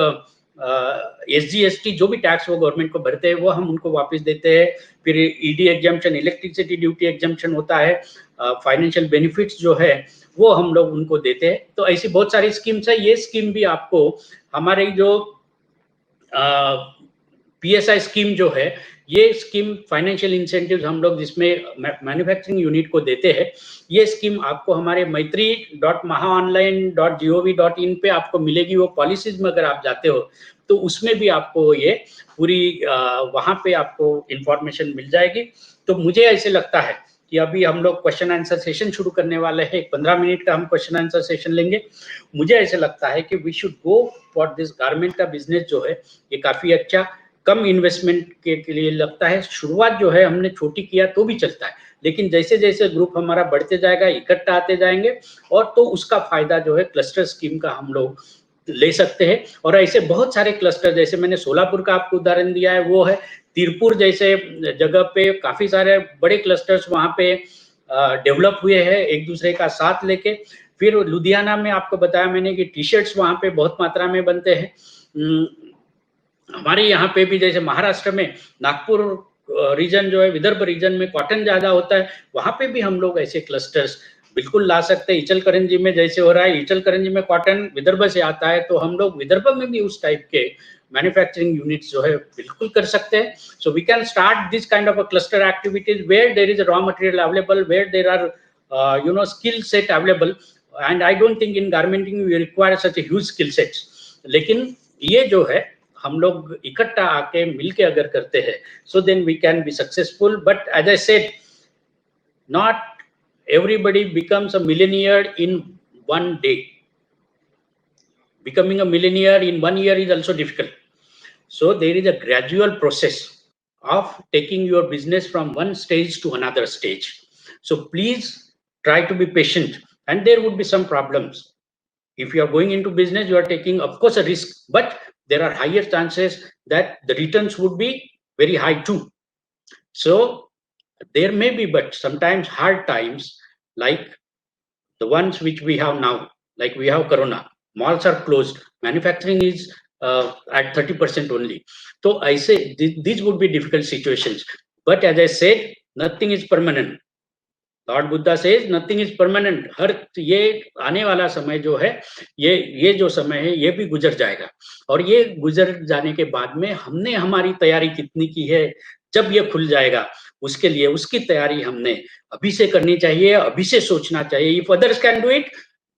SGST जो भी टैक्स वो गवर्नमेंट को भरते हैं वो हम उनको वापस देते हैं. फिर ED exemption, electricity duty exemption होता है, फाइनेंशियल बेनिफिट्स जो है वो हम लोग उनको देते हैं. तो ऐसी बहुत सारी स्कीम्स है. ये स्कीम भी आपको हमारी जो PSI स्कीम जो है, ये स्कीम फाइनेंशियल इंसेंटिव्स हम लोग जिसमें मैन्युफैक्चरिंग यूनिट को देते हैं, ये स्कीम आपको हमारे maitri.mahaonline.gov.in पे आपको मिलेगी. वो पॉलिसीज में अगर आप जाते हो तो उसमें भी आपको ये पूरी वहां पे आपको इंफॉर्मेशन मिल जाएगी. तो मुझे ऐसे लगता है कि अभी हम लोग क्वेश्चन आंसर सेशन शुरू करने वाले हैं. 15 मिनट का हम क्वेश्चन आंसर सेशन लेंगे. मुझे ऐसे लगता है कि we should go for this garment का बिजनेस जो है ये काफी अच्छा, कम इन्वेस्टमेंट के लिए लगता है. शुरुआत जो है हमने छोटी किया तो भी चलता है, लेकिन जैसे जैसे ग्रुप हमारा बढ़ते जाएगा, इकट्ठा आते जाएंगे, और तो उसका फायदा जो है क्लस्टर स्कीम का हम लोग ले सकते हैं. और ऐसे बहुत सारे क्लस्टर, जैसे मैंने सोलापुर का आपको उदाहरण दिया है, वो है तीरपुर जैसे जगह पे काफी सारे बड़े क्लस्टर्स वहां पे डेवलप हुए हैं एक दूसरे का साथ लेके. फिर लुधियाना में आपको बताया मैंने कि टी-शर्ट्स वहां पे बहुत मात्रा में बनते हैं. हमारे यहाँ पे भी जैसे महाराष्ट्र में नागपुर रीजन जो है, विदर्भ रीजन में कॉटन ज्यादा होता है, वहां पे भी हम लोग ऐसे क्लस्टर्स बिल्कुल ला सकते हैं. इचलकरंजी में जैसे हो रहा है, इचलकरंजी में कॉटन विदर्भ से आता है, तो हम लोग विदर्भ में भी उस टाइप के मैन्युफैक्चरिंग यूनिट्स जो है बिल्कुल कर सकते हैं. So we can start this kind of a cluster activities where there is raw material available, where there are skill set available, and I don't think in garmenting we require such a huge skill sets. लेकिन ये जो है हम लोग इकट्ठा आके मिलके अगर करते हैं, so then we can be successful. But as I said, not everybody becomes a millionaire in one day. Becoming a millionaire in 1 year is also difficult. So there is a gradual process of taking your business from one stage to another stage. So please try to be patient, and there would be some problems. If you are going into business, you are taking, of course, a risk, but there are higher chances that the returns would be very high too. So there may be, but sometimes hard times like the ones which we have now, like we have Corona, malls are closed, manufacturing is at 30% only. So I say these would be difficult situations. But as I said, nothing is permanent. Lord Buddha says nothing is permanent. हर ये आने वाला समय जो है, ये जो समय है ये भी गुजर जाएगा, और ये गुजर जाने के बाद में हमने हमारी तैयारी कितनी की है, जब ये खुल जाएगा उसके लिए उसकी तैयारी हमने अभी से करनी चाहिए, अभी से सोचना चाहिए. If others can do it,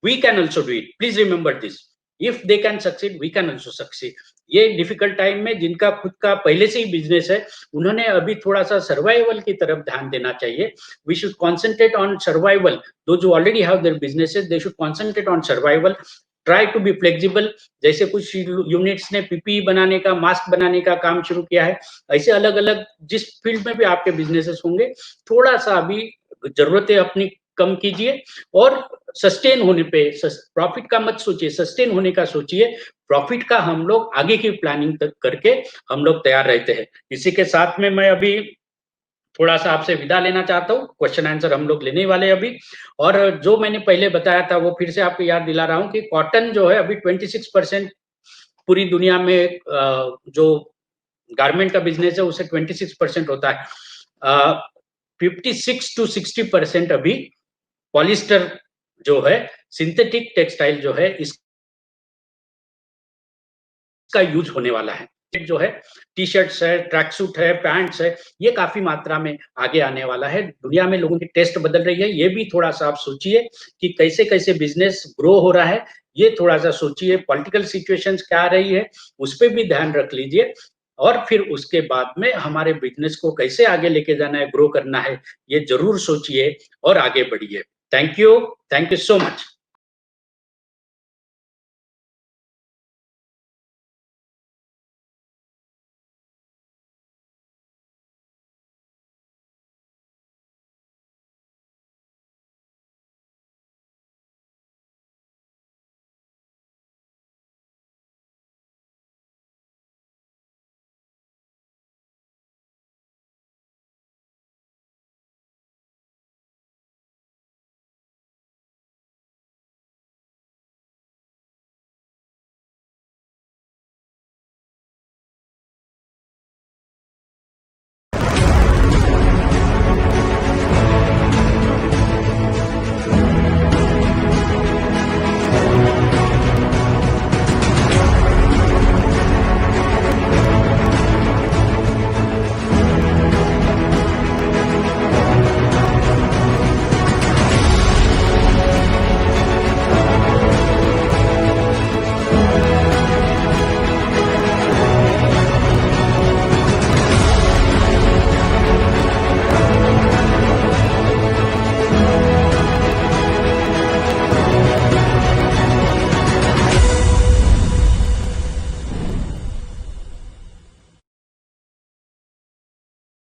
we can also do it. Please remember this. If they can succeed, we can also succeed. ये डिफिकल्ट टाइम में जिनका खुद का पहले से ही बिजनेस है, उन्होंने अभी थोड़ा सा सर्वाइवल की तरफ ध्यान देना चाहिए. We should concentrate on survival. Those who already have their businesses, they should concentrate on survival. Try to be flexible. जैसे कुछ यूनिट्स ने पीपीई बनाने का, मास्क बनाने का काम शुरू किया है, ऐसे अलग अलग जिस फील्ड में भी आपके बिजनेसेस होंगे, थोड़ा सा अभी जरूरतें अपनी कम कीजिए, और सस्टेन होने पे, प्रॉफिट का मत सोचिए, सस्टेन होने का सोचिए. प्रॉफिट का हम लोग आगे की प्लानिंग तक करके हम लोग तैयार रहते हैं. इसी के साथ में मैं अभी थोड़ा सा आपसे विदा लेना चाहता हूँ. क्वेश्चन आंसर हम लोग लेने वाले हैं अभी. और जो मैंने पहले बताया था वो फिर से आपको याद दिला रहा हूँ कि कॉटन जो है अभी 26% पूरी दुनिया में जो गारमेंट का बिजनेस है उसे 26% होता है. 56 to 60% अभी पॉलिस्टर जो है, सिंथेटिक टेक्सटाइल जो है, इसका यूज होने वाला है. जो है टी शर्ट्स है, ट्रैक सूट है, पैंट्स है, ये काफी मात्रा में आगे आने वाला है. दुनिया में लोगों की टेस्ट बदल रही है. ये भी थोड़ा सा आप सोचिए कि कैसे कैसे बिजनेस ग्रो हो रहा है, ये थोड़ा सा सोचिए. पॉलिटिकल सिचुएशंस क्या आ रही है उस पर भी ध्यान रख लीजिए, और फिर उसके बाद में हमारे बिजनेस को कैसे आगे लेके जाना है, ग्रो करना है, ये जरूर सोचिए और आगे बढ़िए. Thank you so much.